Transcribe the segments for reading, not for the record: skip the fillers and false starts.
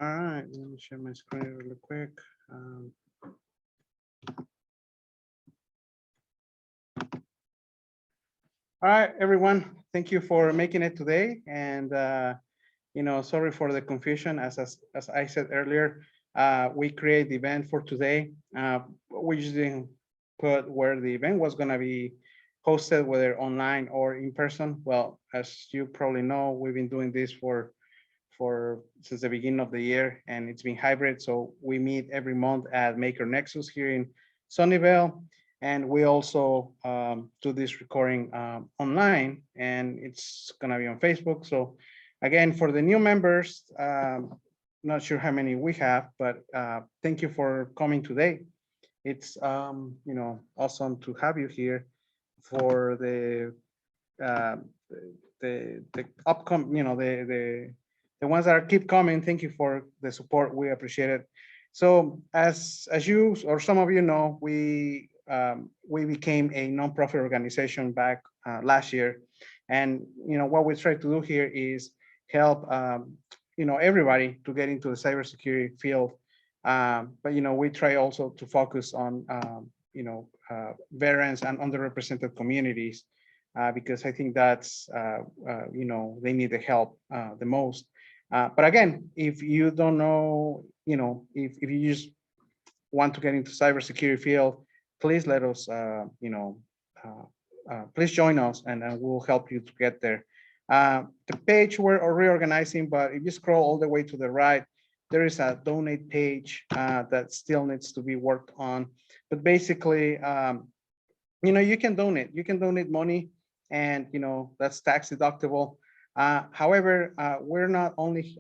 All right, let me share my screen really quick. All right, everyone, thank you for making it today. And, sorry for the confusion. As I said earlier, we create the event for today. We just didn't put where the event was going to be hosted, whether online or in person. Well, as you probably know, we've been doing this for since the beginning of the year, and it's been hybrid. So we meet every month at Maker Nexus here in Sunnyvale, and we also do this recording online, and it's gonna be on Facebook. So again, for the new members, not sure how many we have, but thank you for coming today. It's awesome to have you here for uh, the upcoming, the ones that keep coming. Thank you for the support. We appreciate it. So as you or some of you know, we became a nonprofit organization back last year, and what we try to do here is help everybody to get into the cybersecurity field. But we try also to focus on veterans and underrepresented communities because I think that's they need the help the most. But again, if you don't know, if you just want to get into cybersecurity field, please let us, please join us, and we'll help you to get there. The page we're reorganizing, but if you scroll all the way to the right, there is a donate page that still needs to be worked on. But basically, you can donate. You can donate money, and that's tax deductible. However, we're not only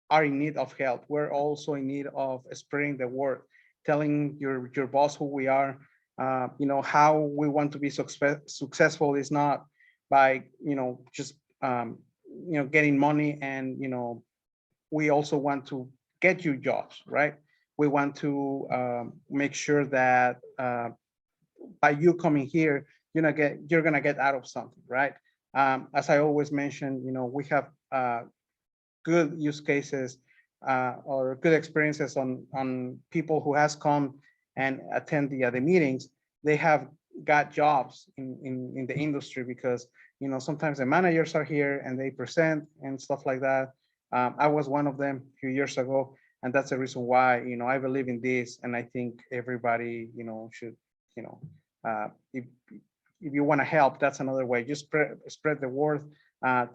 are in need of help, we're also in need of spreading the word, telling your boss who we are. How we want to be successful is not by just getting money, and we also want to get you jobs, right? We want to make sure that by you coming here, you're gonna get out of something, right? As I always mention, we have good use cases or good experiences on people who has come and attend the meetings. They have got jobs in the industry because sometimes the managers are here and they present and stuff like that. I was one of them a few years ago, and that's the reason why I believe in this, and I think everybody should if you want to help, that's another way. Just spread the word,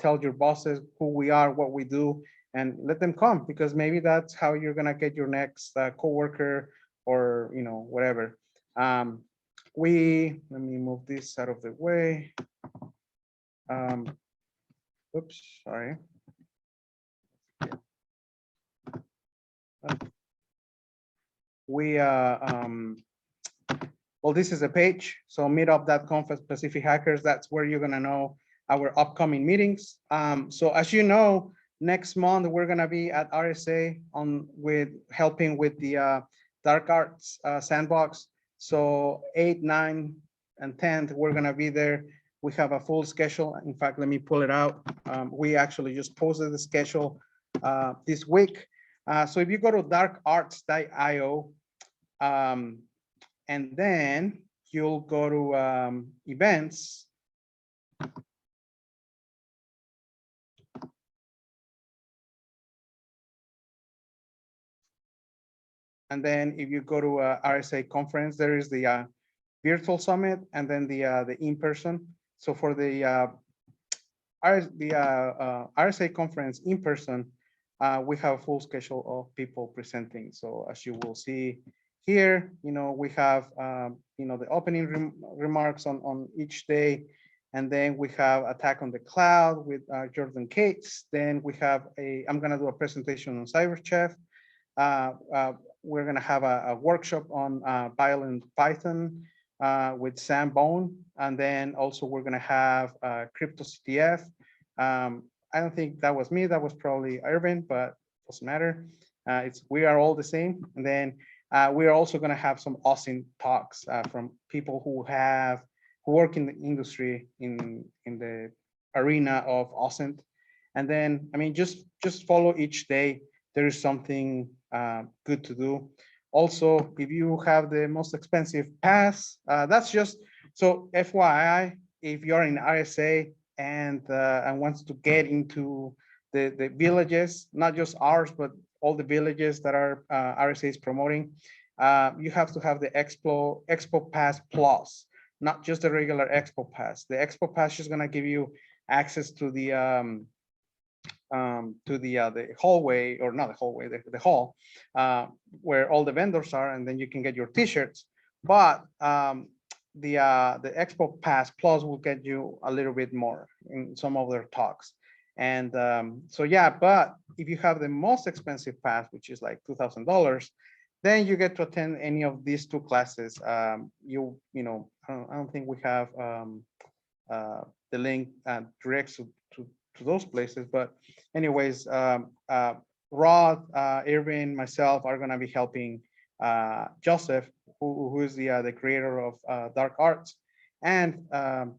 tell your bosses who we are, what we do, and let them come, because maybe that's how you're gonna get your next coworker or whatever. Let me move this out of the way. Oops, sorry. Well, this is a page. So meetup.com for specific hackers. That's where you're gonna know our upcoming meetings. So as you know, next month we're gonna be at RSA with helping with the dark arts sandbox. So 8, 9, and 10th, we're gonna be there. We have a full schedule. In fact, let me pull it out. We actually just posted the schedule this week. So if you go to darkarts.io, and then you'll go to events. And then if you go to RSA conference, there is the virtual summit and then the in-person. So for the RSA conference in person, we have a full schedule of people presenting. So as you will see here, we have the opening remarks on each day, and then we have Attack on the Cloud with Jordan Cates. Then we have I'm gonna do a presentation on CyberChef. We're gonna have a workshop on violent Python with Sam Bone, and then also we're gonna have Crypto CTF. I don't think that was me, that was probably Irvin, but doesn't matter. We are all the same. And then we are also going to have some awesome talks from people who work in the industry in the arena of OSINT. And then, I mean, just follow each day. there is something good to do. Also, if you have the most expensive pass, that's just so FYI, if you're in RSA and wants to get into the villages, not just ours, but all the villages that are RSA is promoting, you have to have the Expo Pass Plus, not just the regular Expo Pass. The Expo Pass is going to give you access to the hallway, or not the hallway, the hall, where all the vendors are, and then you can get your T-shirts. But the Expo Pass Plus will get you a little bit more in some of their talks. And so yeah, but if you have the most expensive pass, which is like $2,000, then you get to attend any of these two classes. You know, I don't think we have the link directs to those places, but anyways, Rod, Irvin, myself are going to be helping Joseph, who is the creator of Dark Arts, and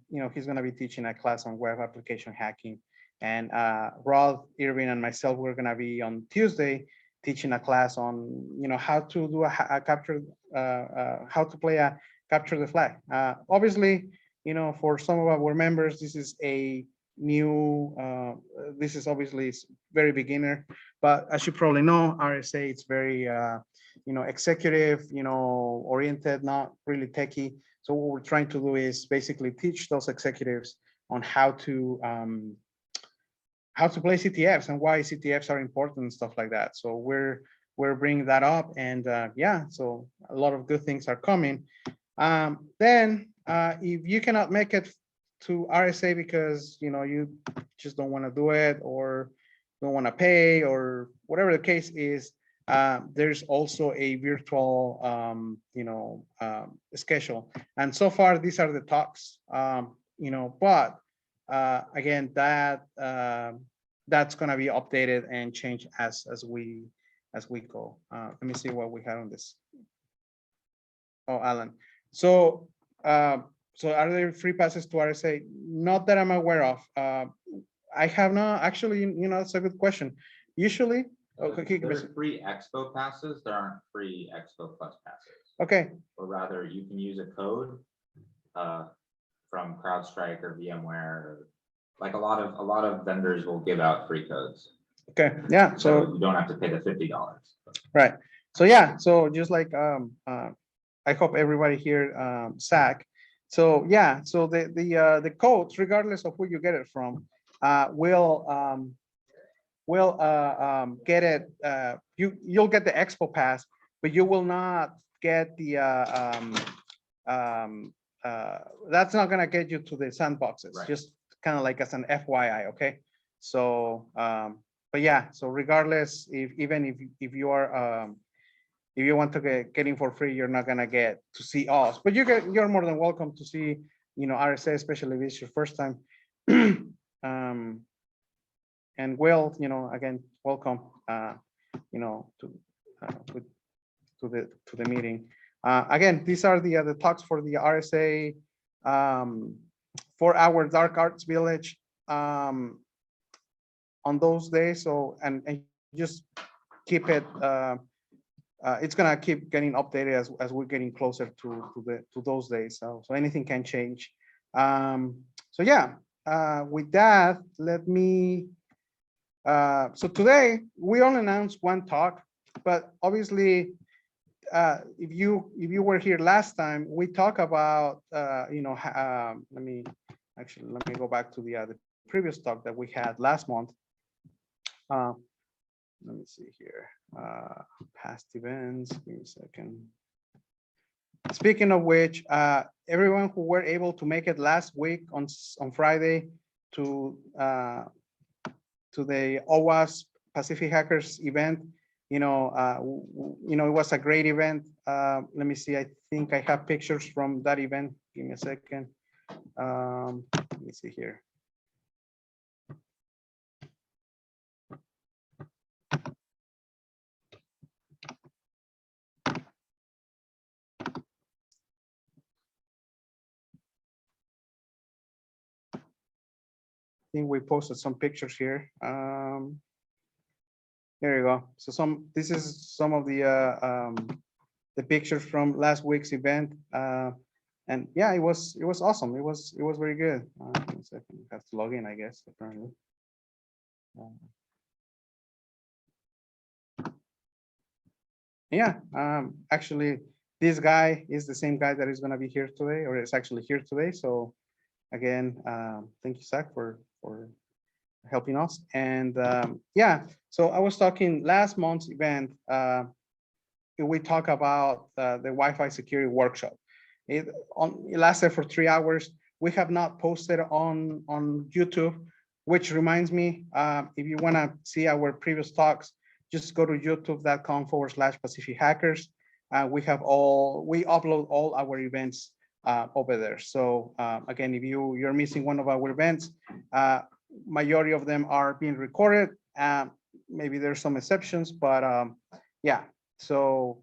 you know, he's going to be teaching a class on web application hacking. And Rod, Irvin, and myself, we're going to be on Tuesday teaching a class on, you know, how to do a capture, how to play a capture the flag. Obviously, you know, for some of our members, this is a new, this is obviously very beginner, but as you probably know, RSA, it's very, you know, executive, you know, oriented, not really techie. So what we're trying to do is basically teach those executives on how to play CTFs and why CTFs are important and stuff like that. So we're bringing that up, and yeah, so a lot of good things are coming. Then if you cannot make it to RSA because, you know, you just don't want to do it or don't want to pay or whatever the case is, there's also a virtual, you know, schedule. And so far, these are the talks, you know, but again, that that's going to be updated and changed as we go. Let me see what we had on this. Oh, Alan. So so are there free passes to RSA? Not that I'm aware of. I have not actually, you know, that's a good question. Usually, okay, there are free Expo passes. There aren't free Expo Plus passes. Okay. Or rather, you can use a code from CrowdStrike or VMware. Like a lot of vendors will give out free codes. Okay. Yeah. So you don't have to pay the $50. Right. So yeah. So just like I hope everybody here SAC. So yeah. So the codes, regardless of who you get it from, will get it. You'll get the Expo Pass, but you will not get the that's not gonna get you to the sandboxes. Right. Just kind of like as an FYI, okay? So but yeah, so regardless, even if you are if you want to get in for free, you're not gonna get to see us, but you're more than welcome to see, you know, RSA, especially if it's your first time. And Will, you know, again, welcome, you know, to the meeting. Again, these are the talks for the RSA for our Dark Arts Village on those days. So and just keep it. It's gonna keep getting updated as we're getting closer to those days. So anything can change. So yeah. With that, let me. So today we only announced one talk, but obviously, if you were here last time, we talked about you know, let me go back to the previous talk that we had last month. Let me see here. Past events. Give me a second. Speaking of which, everyone who were able to make it last week on Friday to the OWASP Pacific Hackers event, you know, it was a great event. Let me see. I think I have pictures from that event. Give me a second. Let me see here. I think we posted some pictures here. Let Here you go. So this is some of the pictures from last week's event. And yeah, it was awesome. It was very good. Give me a second. I have to log in, I guess, apparently. Yeah, actually, this guy is the same guy that is going to be here today, or is actually here today. So again, thank you, Zach, for helping us. And yeah, so I was talking last month's event. We talk about the Wi-Fi security workshop. It lasted for 3 hours. We have not posted on YouTube, which reminds me, if you want to see our previous talks, just go to youtube.com/Pacific Hackers. We upload all our events over there. So again, if you're missing one of our events, majority of them are being recorded. Maybe there's some exceptions, but yeah. So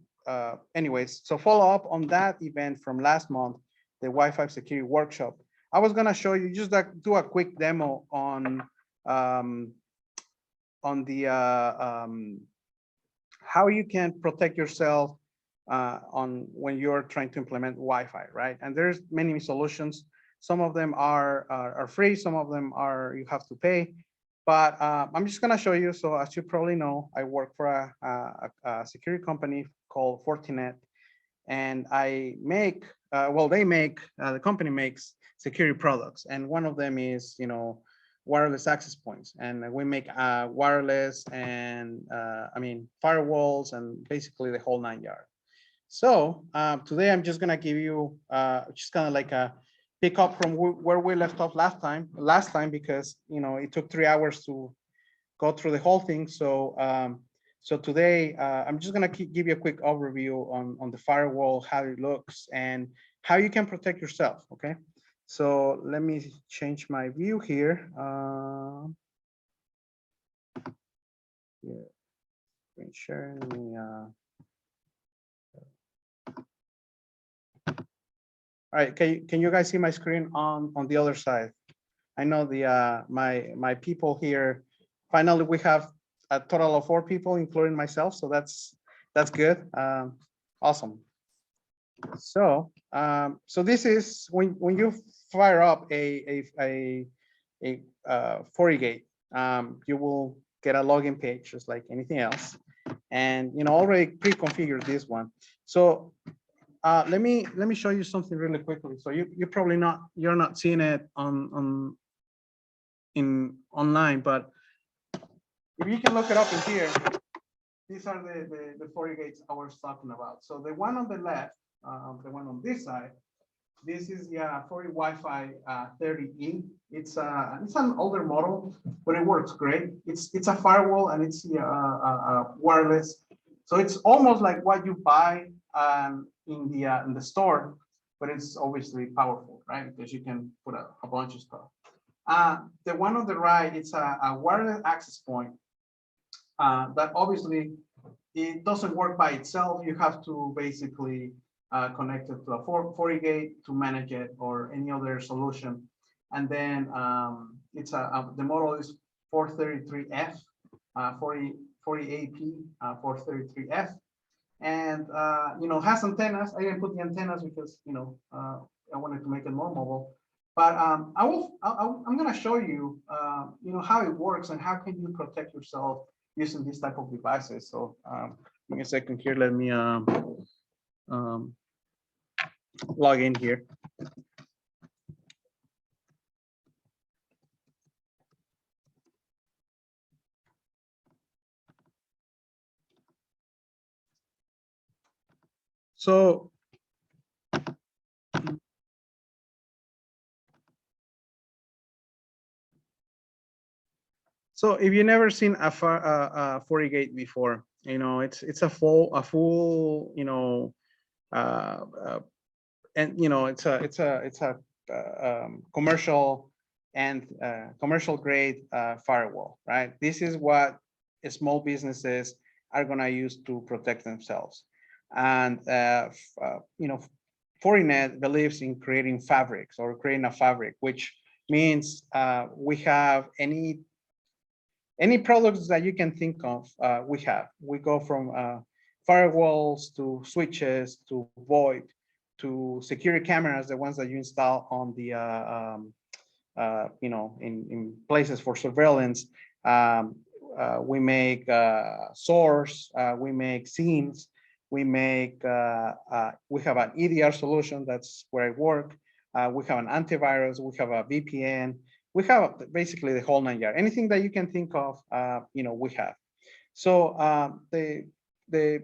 anyways, so follow up on that event from last month, the Wi-Fi security workshop. I was gonna show you, just like do a quick demo on the how you can protect yourself on when you're trying to implement Wi-Fi, right? And there's many solutions. Some of them are free, some of them are you have to pay. But I'm just gonna show you. So as you probably know, I work for a security company called Fortinet, and I make the company makes security products, and one of them is wireless access points, and we make wireless and firewalls and basically the whole 9 yards. So today I'm just gonna give you just kind of like a pick up from where we left off last time, because it took 3 hours to go through the whole thing. So so today I'm just gonna give you a quick overview on the firewall, how it looks, and how you can protect yourself. Okay, so let me change my view here. Yeah, screen sharing. Let me, all right, can you guys see my screen on the other side? I know the my people here. Finally, we have a total of 4 people, including myself. So that's good. Awesome. So so this is when you fire up a FortiGate, you will get a login page just like anything else, and already pre-configured this one. So let me show you something really quickly. So you're probably you're not seeing it online, but if you can look it up in here, these are the FortiGates I was talking about. So the one on the left, the one on this side, this is the Forti Wi-Fi 30E. It's an older model, but it works great. It's a firewall and it's wireless. So it's almost like what you buy in the store, but it's obviously powerful, right? Because you can put a bunch of stuff. The one on the right, it's a wireless access point that obviously it doesn't work by itself. You have to basically connect it to a FortiGate to manage it, or any other solution. And then it's the model is 433F, 40AP 433F, and has antennas. I didn't put the antennas because I wanted to make it more mobile. But I'm going to show you how it works and how can you protect yourself using this type of devices. So give me a second here. Let me log in here. So if you've never seen a FortiGate before, it's a full and it's a commercial and commercial grade firewall, right? This is what small businesses are gonna use to protect themselves. And Fortinet believes in creating fabrics, or creating a fabric, which means we have any any products that you can think of, we have. We go from firewalls to switches to VoIP to security cameras, the ones that you install on the in places for surveillance. We make SOARs, we make SIEMs, we make we have an EDR solution, that's where I work. We have an antivirus, we have a VPN, we have basically the whole 9 yards. Anything that you can think of, we have. So the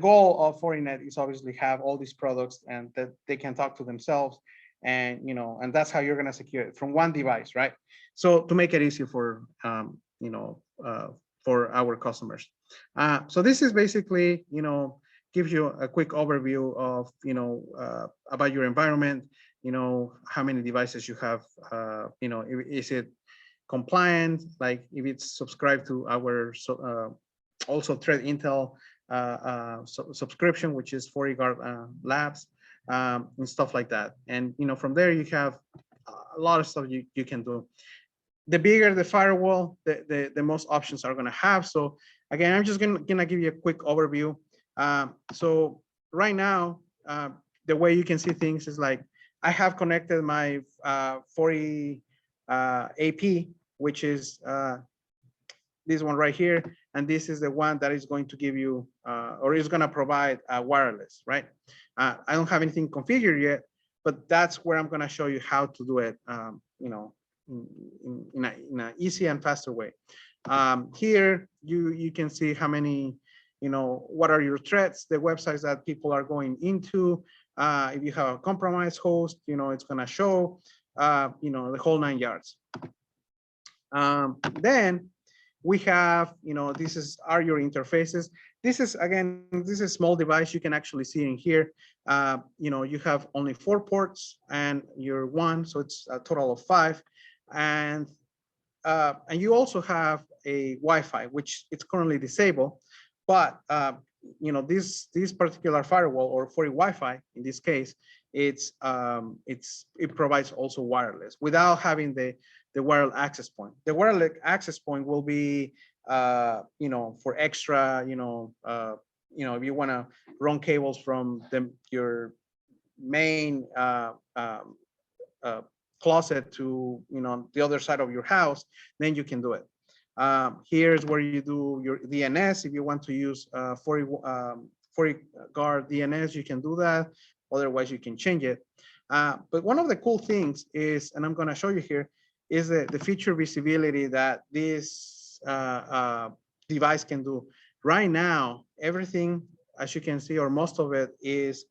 goal of Fortinet is obviously have all these products and that they can talk to themselves, and and that's how you're going to secure it from one device, right? So to make it easier for for our customers. So this is basically gives you a quick overview of about your environment, how many devices you have, is it compliant, like if it's subscribed to our also threat intel subscription, which is FortiGuard Labs, and stuff like that. And from there you have a lot of stuff you can do. The bigger the firewall, the most options are going to have. So again, I'm just gonna give you a quick overview. So right now, the way you can see things is like I have connected my Forti AP, which is this one right here, and this is the one that is going to give you or is going to provide wireless, right? I don't have anything configured yet, but that's where I'm going to show you how to do it, in an easy and faster way. Here you can see how many, what are your threats, the websites that people are going into. If you have a compromised host, it's going to show, the whole 9 yards. Then we have, are your interfaces. This is, again, this is a small device. You can actually see in here, you have only 4 ports and you're 1, so it's a total of 5. And you also have a Wi-Fi, which it's currently disabled, but this particular firewall, or Forti Wi-Fi in this case, it provides also wireless without having the wireless access point. The wireless access point will be for extra, if you want to run cables from your main closet to the other side of your house, then you can do it. Here's where you do your DNS. If you want to use FortiGuard DNS, you can do that. Otherwise, you can change it. But one of the cool things is, and I'm going to show you here, is the feature visibility that this device can do. Right now, everything, as you can see, or most of it is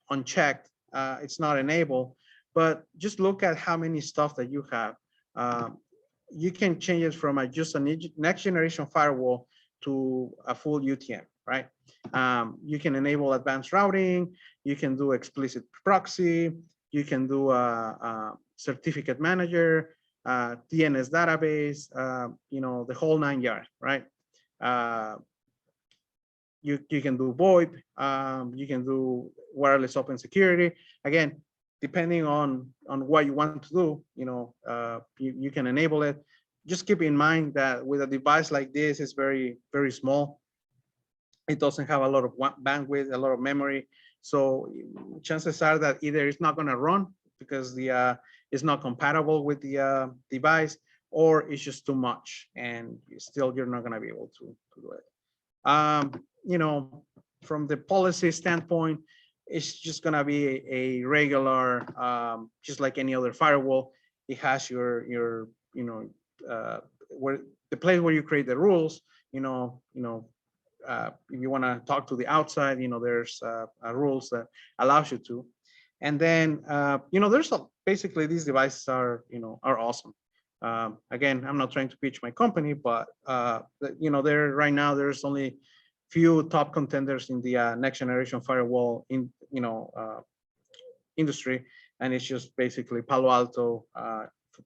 unchecked. It's not enabled. But just look at how many stuff that you have. You can change it from just a next generation firewall to a full UTM, right? You can enable advanced routing. You can do explicit proxy. You can do a certificate manager, DNS database, the whole 9 yards, right? You can do VoIP. You can do wireless open security. Again, depending on what you want to do, you can enable it. Just keep in mind that with a device like this, it's very, very small. It doesn't have a lot of bandwidth, a lot of memory. So chances are that either it's not going to run because it's not compatible with the device, or it's just too much, and still you're not going to be able to do it. From the policy standpoint, it's just going to be a regular, just like any other firewall. It has your where the place where you create the rules. If you want to talk to the outside, there's rules that allows you to. And then there's basically these devices are awesome. Again, I'm not trying to pitch my company, but there right now there's only few top contenders in the next generation firewall industry, and it's just basically Palo Alto,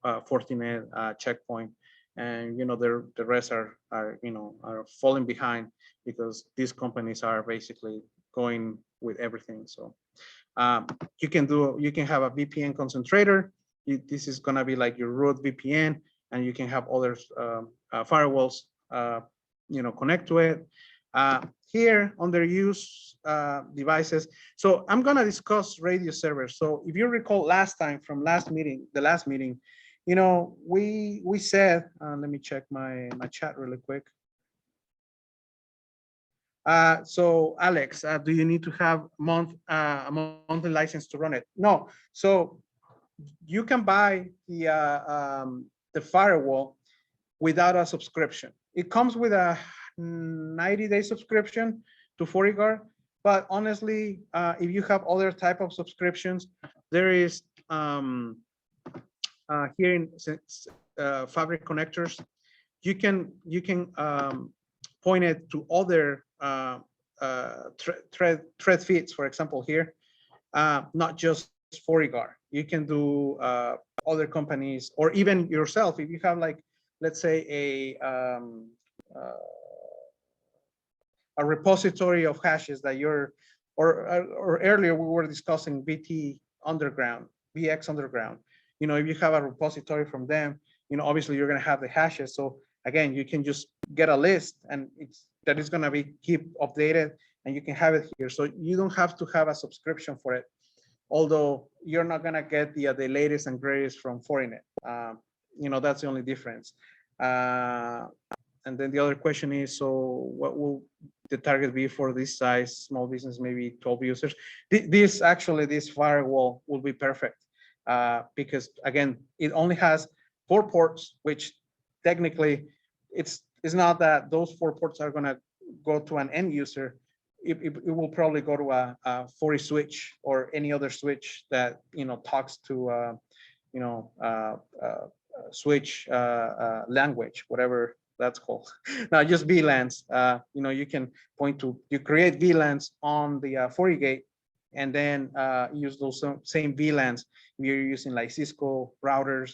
Fortinet, Checkpoint, and the rest are falling behind because these companies are basically going with everything. So you can have a VPN concentrator. This is going to be like your root VPN, and you can have other firewalls, connect to it. Here under use devices. So I'm going to discuss radio servers. So if you recall last time from the last meeting, we said, let me check my chat really quick. So Alex, do you need to have a monthly license to run it? No. So you can buy the firewall without a subscription. It comes with a 90-day subscription to FortiGuard, but honestly, if you have other type of subscriptions, there is here in Fabric connectors, you can point it to other thread feeds, for example, here, not just FortiGuard. You can do other companies or even yourself. If you have, like, let's say a repository of hashes that you're, or earlier we were discussing VT underground, VX underground. If you have a repository from them, obviously you're going to have the hashes. So again, you can just get a list, and that is going to be keep updated, and you can have it here. So you don't have to have a subscription for it, although you're not going to get the latest and greatest from Fortinet. That's the only difference. And then the other question is, so what will the target be for this size small business, maybe 12 users? This firewall will be perfect because, again, it only has 4 ports, which technically it's not that those 4 ports are going to go to an end user. It will probably go to a Forti switch or any other switch that talks to switch language, whatever that's called. Now, just VLANs. You can you create VLANs on the FortiGate, and then use those same VLANs if you're using like Cisco routers.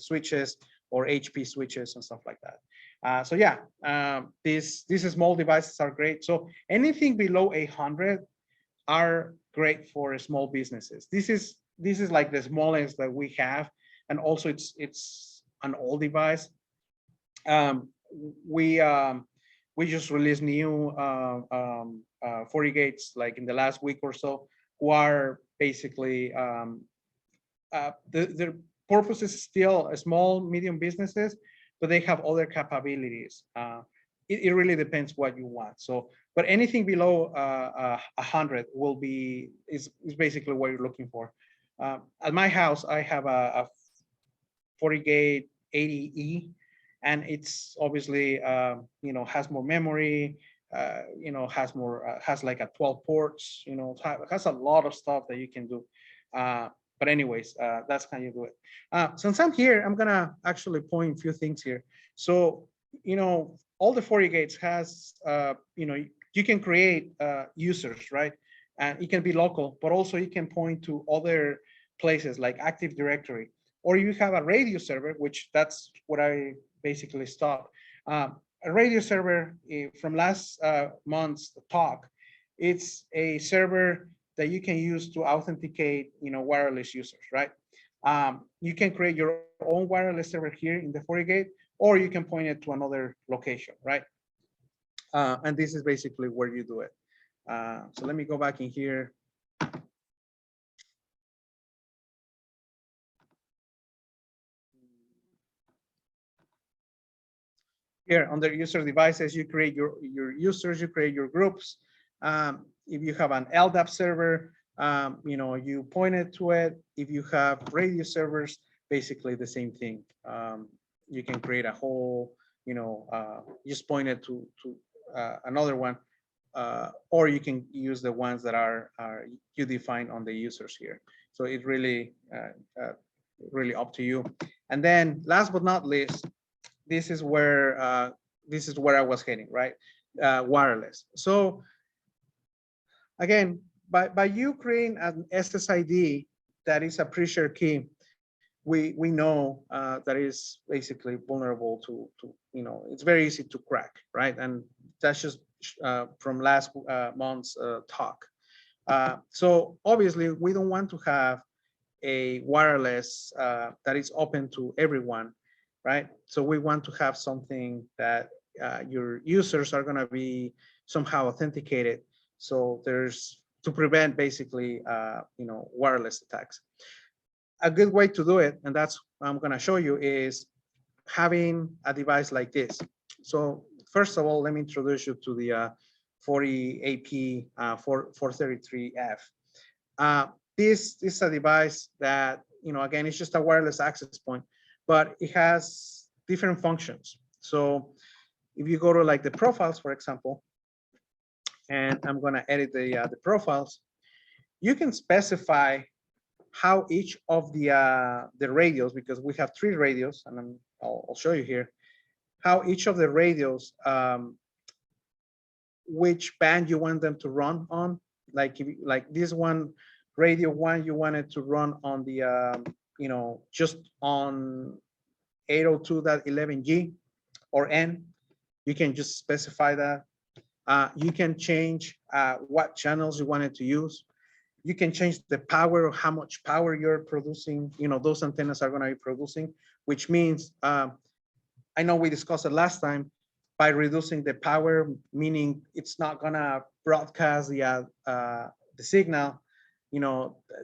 Switches or HP switches and stuff like that. So yeah, these small devices are great. So anything below 800 are great for small businesses. This is like the smallest that we have, and also it's an old device. We just released new FortiGates like in the last week or so, who are basically their purpose is still a small medium businesses, but they have other capabilities. It really depends what you want. So, but anything below 100 is basically what you're looking for. At my house, I have a FortiGate 80E, and it's obviously has more memory, has like a 12 ports, has a lot of stuff that you can do. But anyways, that's how you do it. Since I'm here, I'm gonna actually point a few things here. So, all the FortiGates has, you can create users, right? And it can be local, but also you can point to other places like Active Directory, or you have a radio server, which that's what I basically stopped. A radio server from last month's talk, it's a server that you can use to authenticate, wireless users, right? You can create your own wireless server here in the FortiGate, or you can point it to another location, right? And this is basically where you do it. So let me go back in here. Here under user devices, you create your users, you create your groups. If you have an LDAP server, you point it to it. If you have radio servers, basically the same thing. You can create a whole, just point it to another one, or you can use the ones that are you define on the users here. So it really, really up to you. And then last but not least, this is where I was heading, right? Wireless. So again, by you creating an SSID that is a pre-shared key, we know that is basically vulnerable to it's very easy to crack, right? And that's just from last month's talk. So obviously we don't want to have a wireless that is open to everyone. right? So we want to have something that your users are going to be somehow authenticated. So there's to prevent basically, wireless attacks. A good way to do it, and that's what I'm going to show you, is having a device like this. So first of all, let me introduce you to the 40AP 433F. This is a device that, again, it's just a wireless access point, but it has different functions. So if you go to like the profiles, for example, and I'm going to edit the profiles, you can specify how each of the radios, because we have 3 radios, and I'll show you here, how each of the radios, which band you want them to run on. Like this one, radio 1, you want it to run on the, just on 802.11g or N. You can just specify that. You can change what channels you want it to use. You can change the power, or how much power you're producing, those antennas are going to be producing, which means, I know we discussed it last time, by reducing the power, meaning it's not going to broadcast the signal.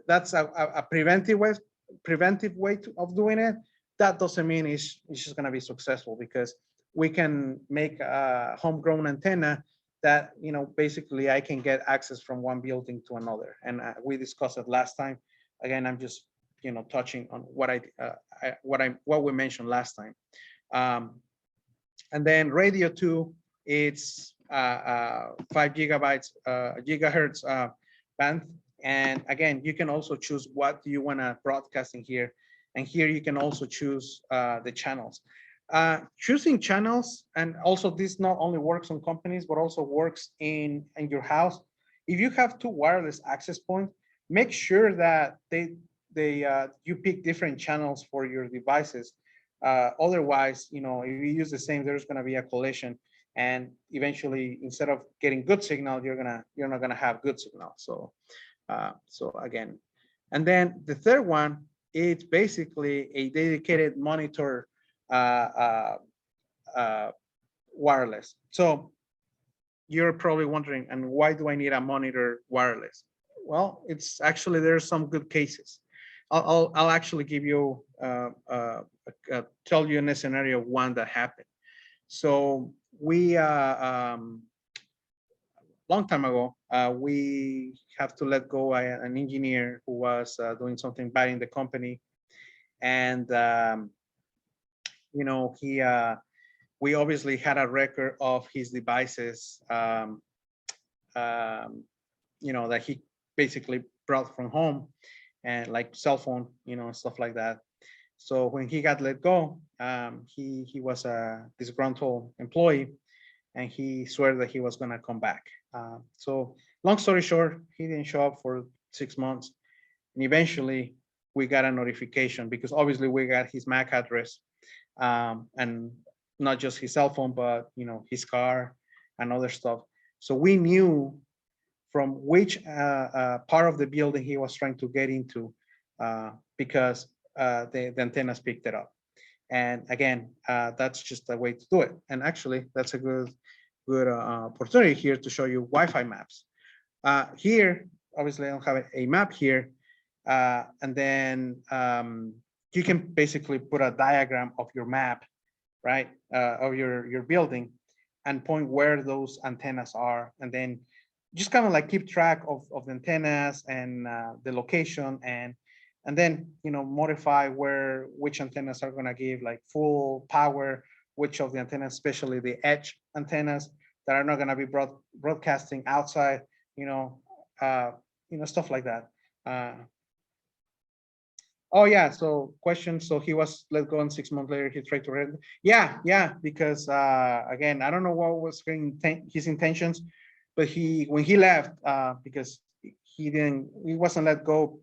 That's a preventive way of doing it. That doesn't mean it's just going to be successful, because we can make a homegrown antenna that, basically I can get access from one building to another. And we discussed it last time. Again, I'm just, touching on what we mentioned last time. And then radio 2, it's 5 gigahertz band. And again, you can also choose what you want to broadcast in here. And here you can also choose the channels. Choosing channels, and also this not only works on companies, but also works in your house. If you have 2 wireless access points, make sure that you pick different channels for your devices. Otherwise, if you use the same, there's going to be a collision, and eventually, instead of getting good signal, you're not gonna have good signal. So again, and then the third one, it's basically a dedicated monitor wireless. So you're probably wondering, and why do I need a monitor wireless? Well, it's actually, there's some good cases. I'll actually give you tell you in a scenario one that happened. So we long time ago, we have to let go an engineer who was doing something bad in the company, and we obviously had a record of his devices, that he basically brought from home, and like cell phone, stuff like that. So when he got let go, he was a disgruntled employee, and he swore that he was going to come back. So long story short, he didn't show up for 6 months, and eventually we got a notification, because obviously we got his MAC address, and not just his cell phone, but his car and other stuff. So we knew from which part of the building he was trying to get into, because the antennas picked it up. And again, that's just a way to do it. And actually, that's a good opportunity here to show you Wi-Fi maps. Here, obviously, I don't have a map here, and then you can basically put a diagram of your map, right, of your building, and point where those antennas are, and then just kind of like keep track of the antennas and the location, and then modify which antennas are going to give like full power, which of the antennas, especially the edge antennas that are not going to be broadcasting outside, stuff like that. Oh yeah, so question. So he was let go, and 6 months later he tried to rent. Yeah, because again, I don't know what was his intentions, but when he left, because he wasn't let go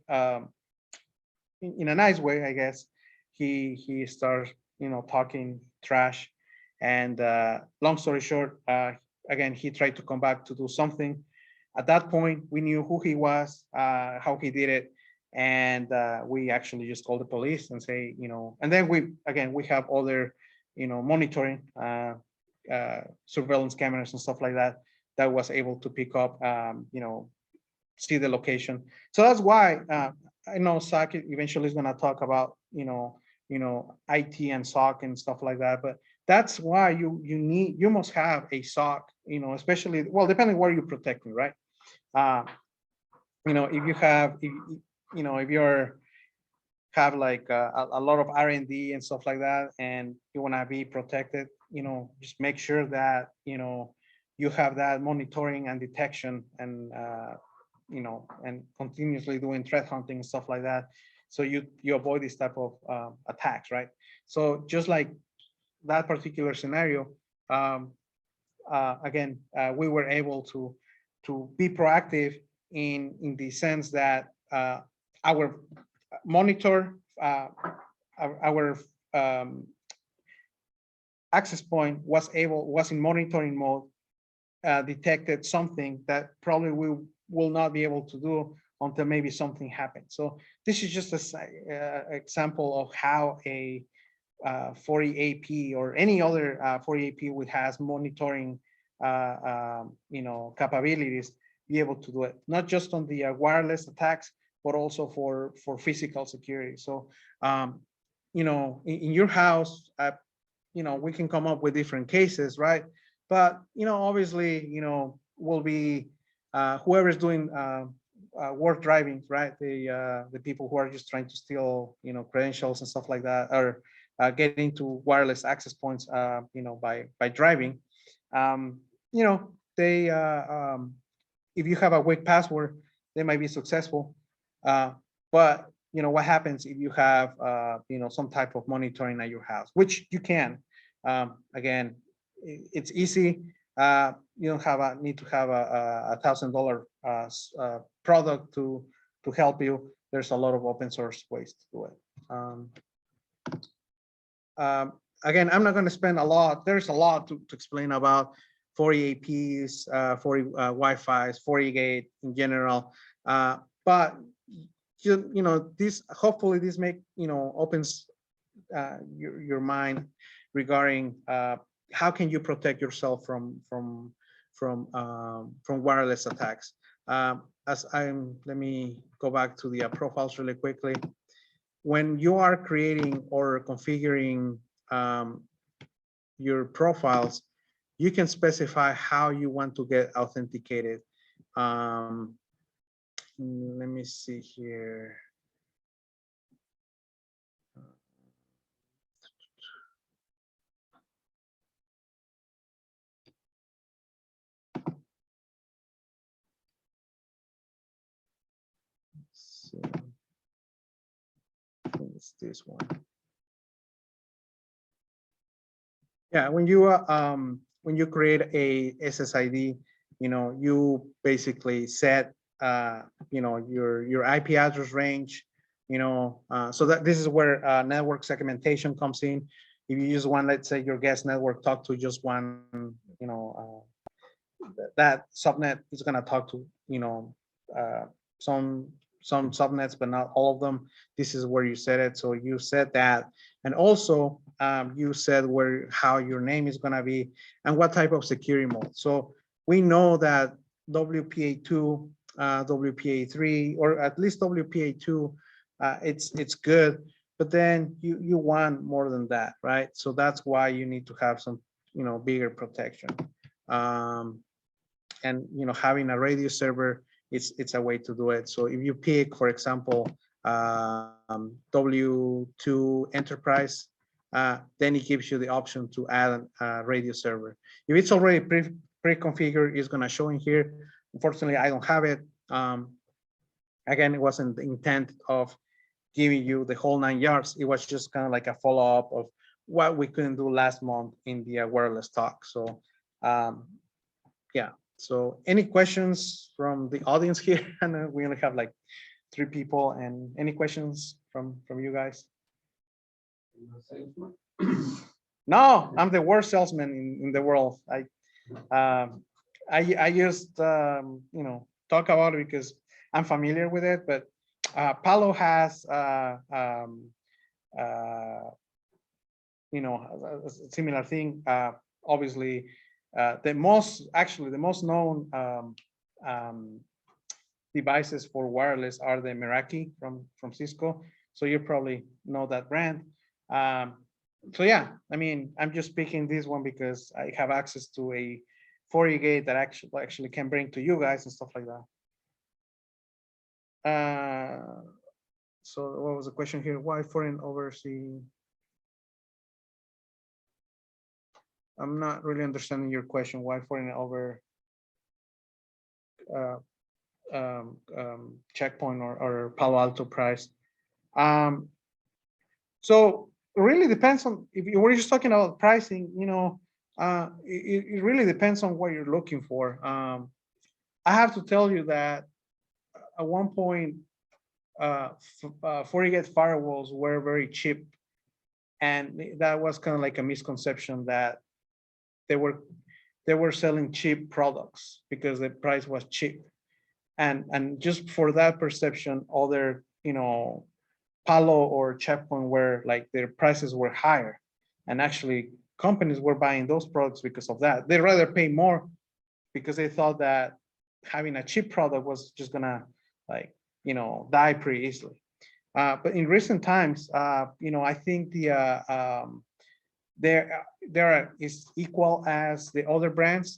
in a nice way, I guess. He started talking trash, and long story short, again, he tried to come back to do something. At that point, we knew who he was, how he did it, and we actually just call the police and say, and then we have other, monitoring, surveillance cameras and stuff like that, that was able to pick up, see the location. So that's why I know SOC eventually is going to talk about, IT and SOC and stuff like that. But that's why you must have a SOC, especially, well, depending where you're protecting, right? If you have, if you're have like a lot of R&D and stuff like that, and you want to be protected, just make sure that, you have that monitoring and detection, and, and continuously doing threat hunting and stuff like that. So you avoid this type of attacks, right? So just like that particular scenario, again, we were able to be proactive in the sense that our monitor, our access point was in monitoring mode, detected something that probably we will not be able to do until maybe something happens. So this is just an example of how a 40AP or any other 40AP which has monitoring capabilities be able to do it, not just on the wireless attacks, but also for physical security. So in your house, we can come up with different cases, right? But obviously, will be whoever's doing work driving, right? The people who are just trying to steal, credentials and stuff like that, or getting to wireless access points, by driving. They if you have a weak password, they might be successful. But what happens if you have some type of monitoring at your house, which you can. Again, it's easy. You don't need to have a $1,000 product to help you. There's a lot of open source ways to do it. Again, I'm not going to spend a lot. There's a lot to explain about 40 APs, 40 Wi-Fi's, 40 gate in general. But this, hopefully this opens your mind regarding how can you protect yourself from wireless attacks. Let me go back to the profiles really quickly. When you are creating or configuring your profiles, you can specify how you want to get authenticated. Let me see here. Let's see. I think it's this one. Yeah, when you create a SSID, you basically set your IP address range, so that this is where network segmentation comes in. If you use one, let's say your guest network talk to just one, that subnet is going to talk to some subnets, but not all of them. This is where you set it. So you set that, and also you said how your name is going to be and what type of security mode. So we know that WPA2, WPA3, or at least WPA2, it's good, but then you want more than that, right? So that's why you need to have some bigger protection. And having a radio server, it's a way to do it. So if you pick, for example, W2 Enterprise, then it gives you the option to add a radio server. If it's already pre-configured, it's going to show in here. Unfortunately, I don't have it. Again, it wasn't the intent of giving you the whole 9 yards. It was just kind of like a follow-up of what we couldn't do last month in the wireless talk. So yeah. So any questions from the audience here? And we only have like 3 people. And any questions from you guys? No, I'm the worst salesman in the world. I just talk about it because I'm familiar with it, but Palo has you know, a similar thing. Obviously, the most known devices for wireless are the Meraki from Cisco. So you probably know that brand. So yeah, I mean, I'm just picking this one because I have access to a 40 gate that actually can bring to you guys and stuff like that. So what was the question here? Why foreign overseas? I'm not really understanding your question. Why foreign over uh, checkpoint or Palo Alto price? So it really depends on if you were just talking about pricing. You know, it really depends on what you're looking for. I have to tell you that at one point, 40 gate firewalls were very cheap, and that was kind of like a misconception that they were selling cheap products because the price was cheap, and just for that perception, other Palo or Checkpoint were like their prices were higher, and actually companies were buying those products because of that. They rather pay more because they thought that having a cheap product was just gonna like die pretty easily. But in recent times, I think there is equal as the other brands.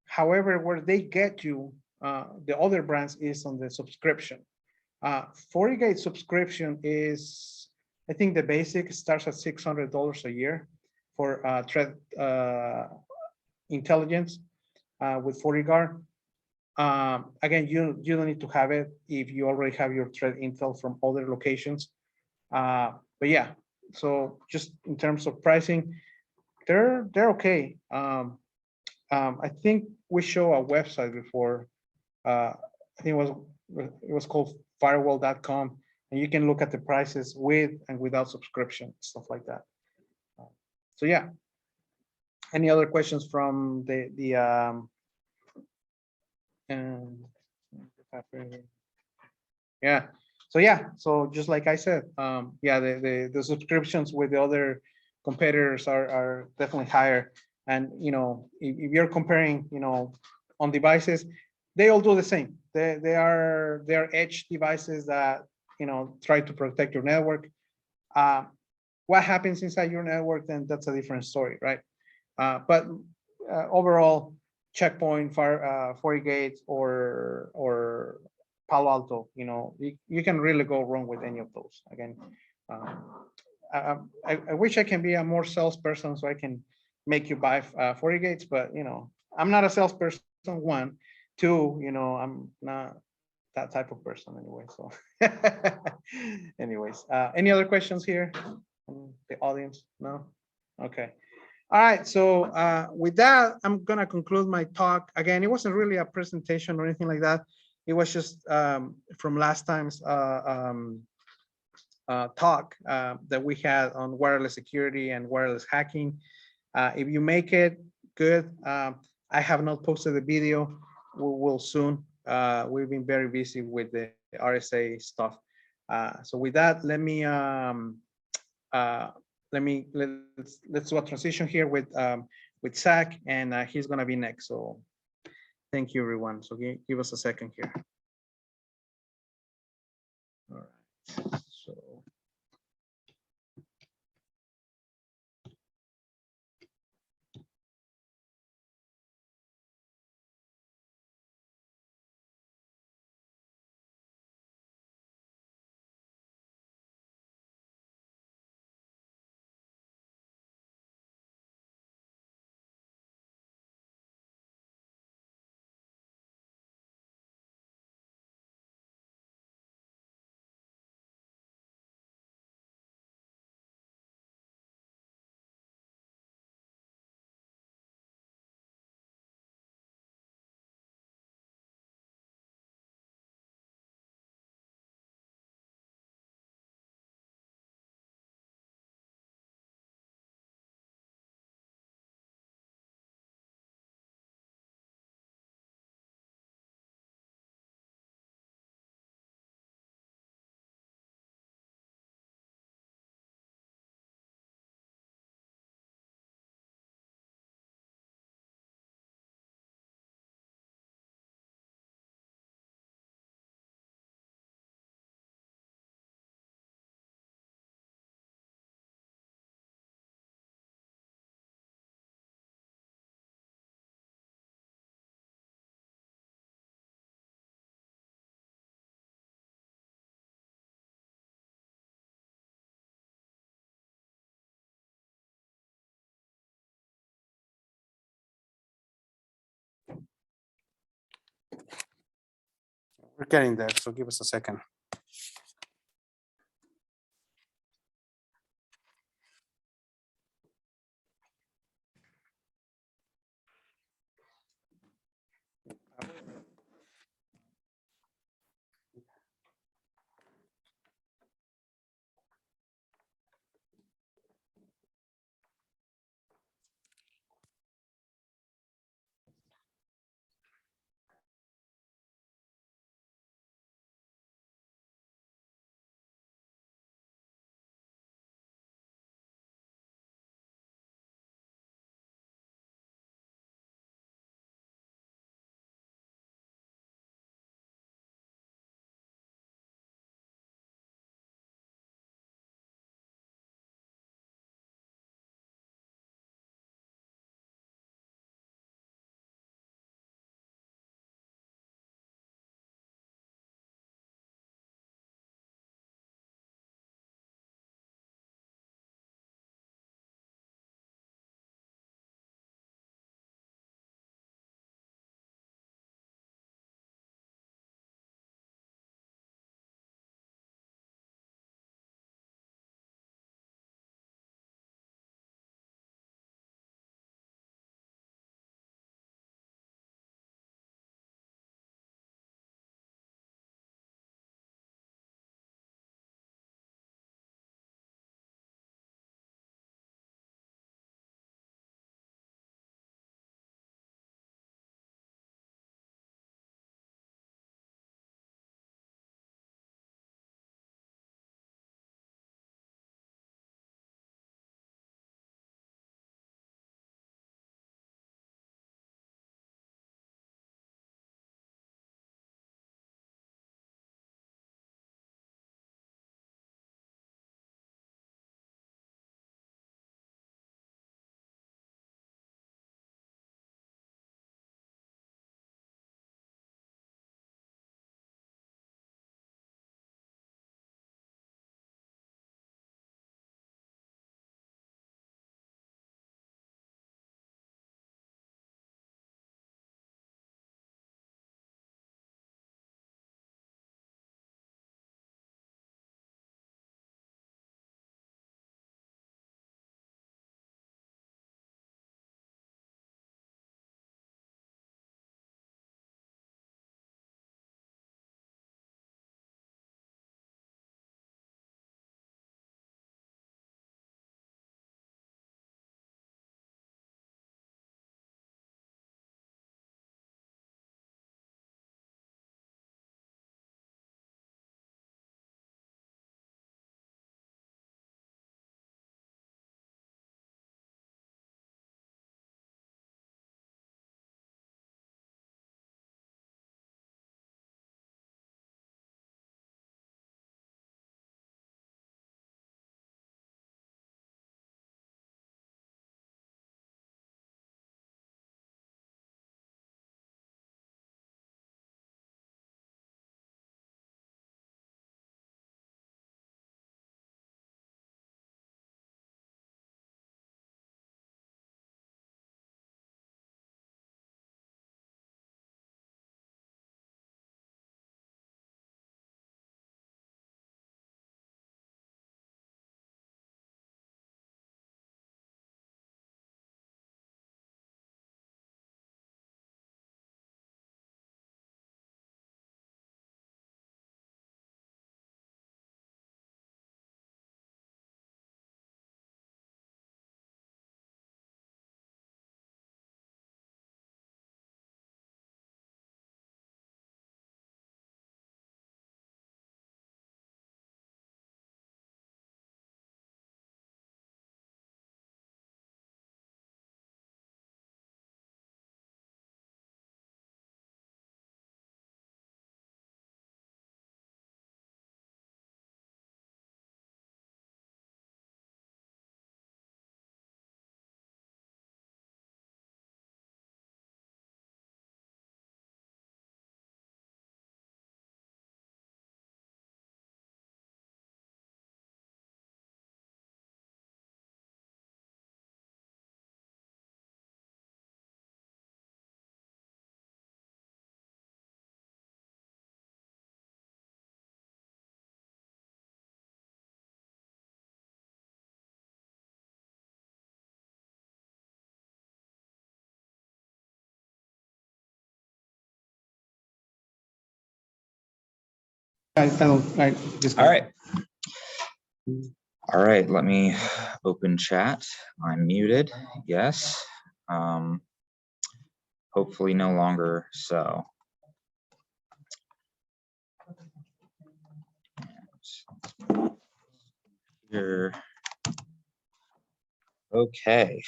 However, where they get you, the other brands is on the subscription. 40 gate subscription is, I think the basic starts at $600 a year for threat intelligence with 40 guard. Again, you don't need to have it if you already have your threat intel from other locations. But yeah, so just in terms of pricing, they're okay. I think we show a website before. I think it was called firewall.com, and you can look at the prices with and without subscription, stuff like that. So yeah. Any other questions from the yeah. So yeah, so just like I said, yeah, the subscriptions with the other competitors are definitely higher. And if you're comparing, on devices, they all do the same. They are edge devices that try to protect your network. What happens inside your network, then that's a different story, right? But overall, Checkpoint, 40 or Palo Alto, you can really go wrong with any of those. Again, I wish I can be a more salesperson so I can make you buy 40 gates, but I'm not a salesperson. One, two, I'm not that type of person anyway. So, anyways, any other questions here from the audience? No. Okay. All right, so with that, I'm gonna conclude my talk. Again, it wasn't really a presentation or anything like that. It was just from last time's talk that we had on wireless security and wireless hacking. If you make it, good. I have not posted the video. We will soon. We've been very busy with the RSA stuff. So with that, let's do a transition here with Zach, and he's gonna be next. So thank you, everyone. So give us a second here. All right. So. We're getting there, so give us a second. I don't, I All right. All right, let me open chat. I'm muted, yes. Hopefully no longer so. Here. Okay.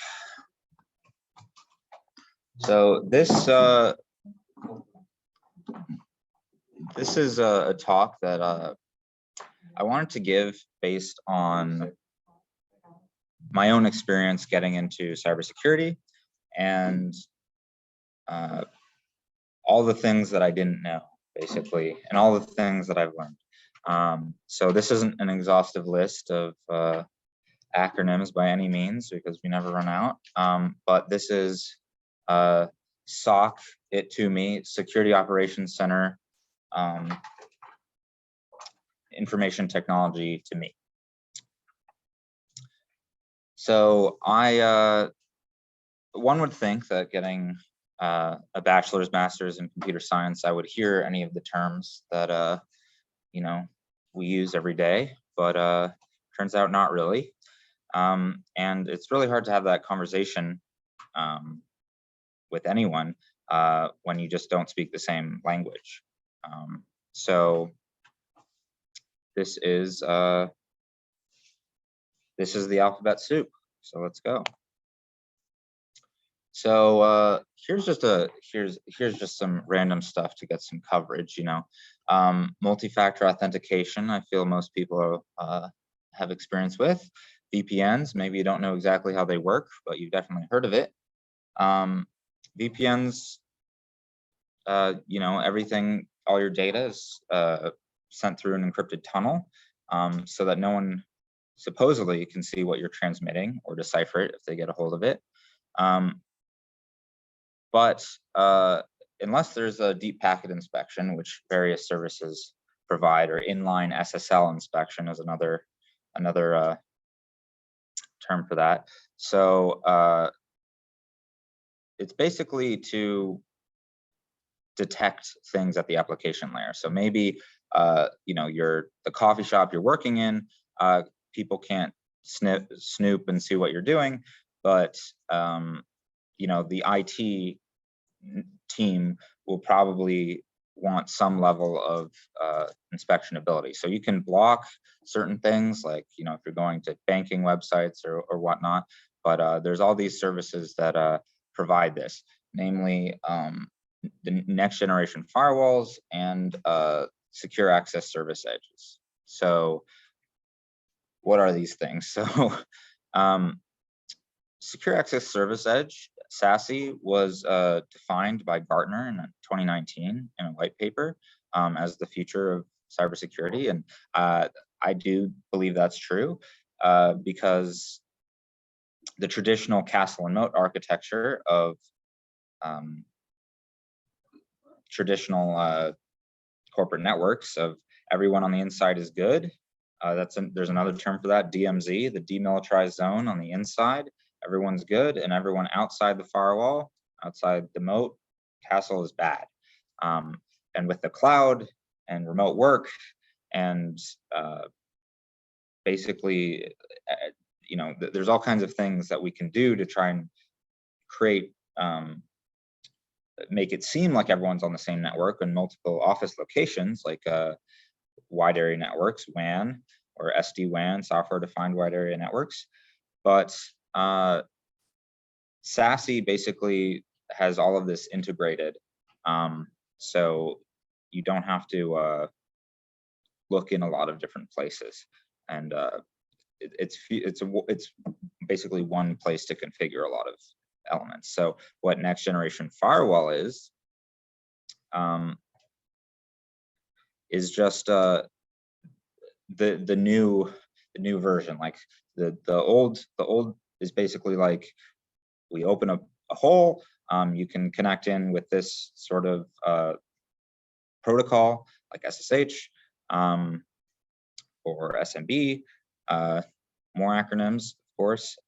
So this is a talk that I wanted to give based on my own experience getting into cybersecurity and all the things that I didn't know, basically, and all the things that I've learned. So this isn't an exhaustive list of acronyms by any means, because we never run out. But this is SOC IT to me, Security Operations Center, information technology to me. So one would think that getting a bachelor's, master's in computer science, I would hear any of the terms that you know, we use every day, but turns out not really. And it's really hard to have that conversation with anyone when you just don't speak the same language. So this is the alphabet soup. So let's go. So here's just some random stuff to get some coverage. You know, multi-factor authentication. I feel most people have experience with. VPNs. Maybe you don't know exactly how they work, but you've definitely heard of it. VPNs. You know, everything, all your data is sent through an encrypted tunnel, so that no one supposedly can see what you're transmitting or decipher it if they get a hold of it. But unless there's a deep packet inspection, which various services provide, or inline SSL inspection is another term for that. So it's basically to detect things at the application layer. So maybe you know, the coffee shop you're working in, people can't snoop and see what you're doing, but you know, the IT team will probably want some level of inspection ability. So you can block certain things, like, you know, if you're going to banking websites or whatnot, but there's all these services that provide this, namely the next generation firewalls and secure access service edges. So what are these things? So secure access service edge, SASE, was defined by Gartner in 2019 in a white paper as the future of cybersecurity. And I do believe that's true because the traditional castle and moat architecture of traditional corporate networks, of everyone on the inside is good. There's another term for that, DMZ, the demilitarized zone on the inside. Everyone's good, and everyone outside the firewall, outside the moat, castle, is bad. And with the cloud and remote work and basically, you know, there's all kinds of things that we can do to try and create, make it seem like everyone's on the same network in multiple office locations, like wide area networks, WAN, or SD-WAN, software-defined wide area networks. But SASE basically has all of this integrated, so you don't have to look in a lot of different places, and it's basically one place to configure a lot of elements. So what next generation firewall is just the new version. Like the old is basically like, we open up a hole, you can connect in with this sort of protocol like SSH or SMB, more acronyms, of course,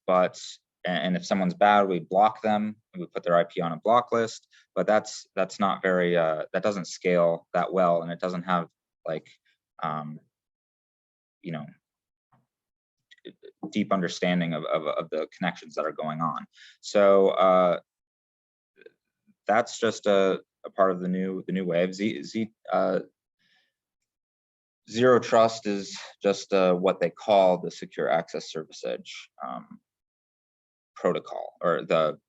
but and if someone's bad, we block them. We put their IP on a block list, but that's not very, that doesn't scale that well, and it doesn't have like, you know, deep understanding of the connections that are going on. So that's just a part of the new wave. Zero trust is just what they call the secure access service edge protocol, or the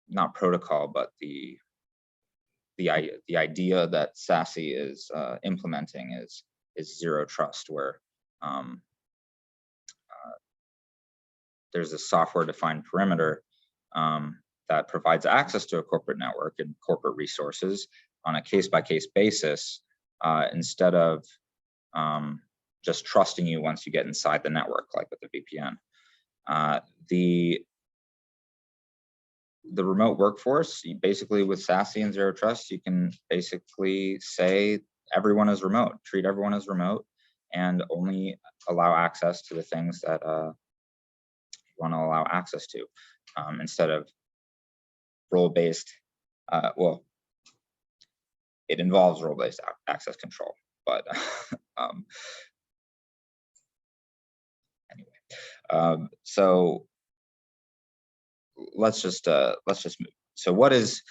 not protocol, but the idea that SASE is implementing is zero trust, where there's a software-defined perimeter that provides access to a corporate network and corporate resources on a case-by-case basis, instead of just trusting you once you get inside the network, like with the VPN. The remote workforce, basically with SASE and zero trust, you can basically say everyone is remote, treat everyone as remote, and only allow access to the things that you want to allow access to, instead of role-based. Well, it involves role-based access control, but anyway, so let's just move. So what is,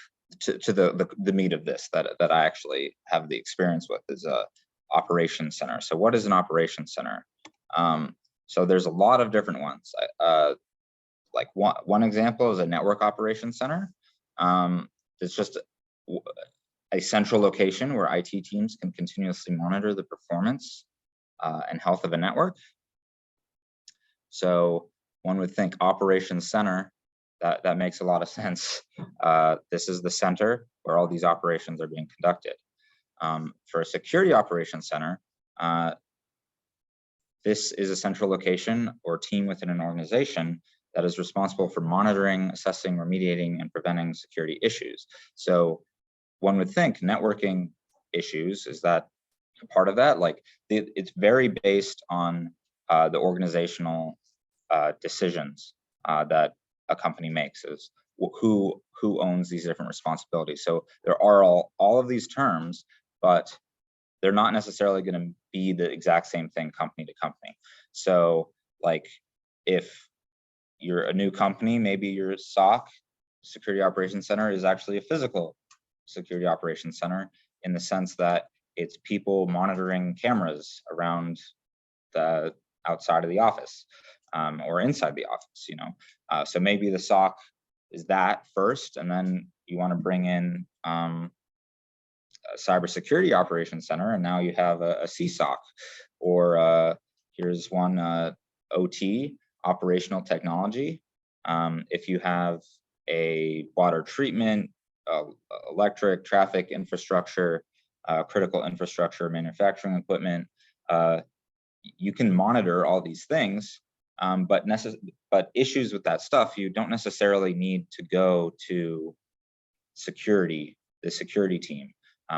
to the meat of this that I actually have the experience with, is a operations center. So what is an operations center? So there's a lot of different ones. Like one example is a network operations center. It's just a central location where IT teams can continuously monitor the performance and health of a network. So one would think operations center, that makes a lot of sense. This is the center where all these operations are being conducted. For a security operations center, this is a central location or team within an organization that is responsible for monitoring, assessing, remediating, and preventing security issues. So one would think networking issues, is that part of that? Like, it's very based on the organizational decisions that a company makes, is who owns these different responsibilities. So there are all of these terms, but they're not necessarily going to be the exact same thing company to company. So like, if you're a new company, maybe your SOC, Security Operations Center, is actually a physical security operations center, in the sense that it's people monitoring cameras around the outside of the office, or inside the office, you know. So maybe the SOC is that first, and then you want to bring in a cybersecurity operations center, and now you have a CSOC, or here's one, OT, operational technology. If you have a water treatment, electric, traffic infrastructure, critical infrastructure, manufacturing equipment, you can monitor all these things, but issues with that stuff, you don't necessarily need to go to security, the security team.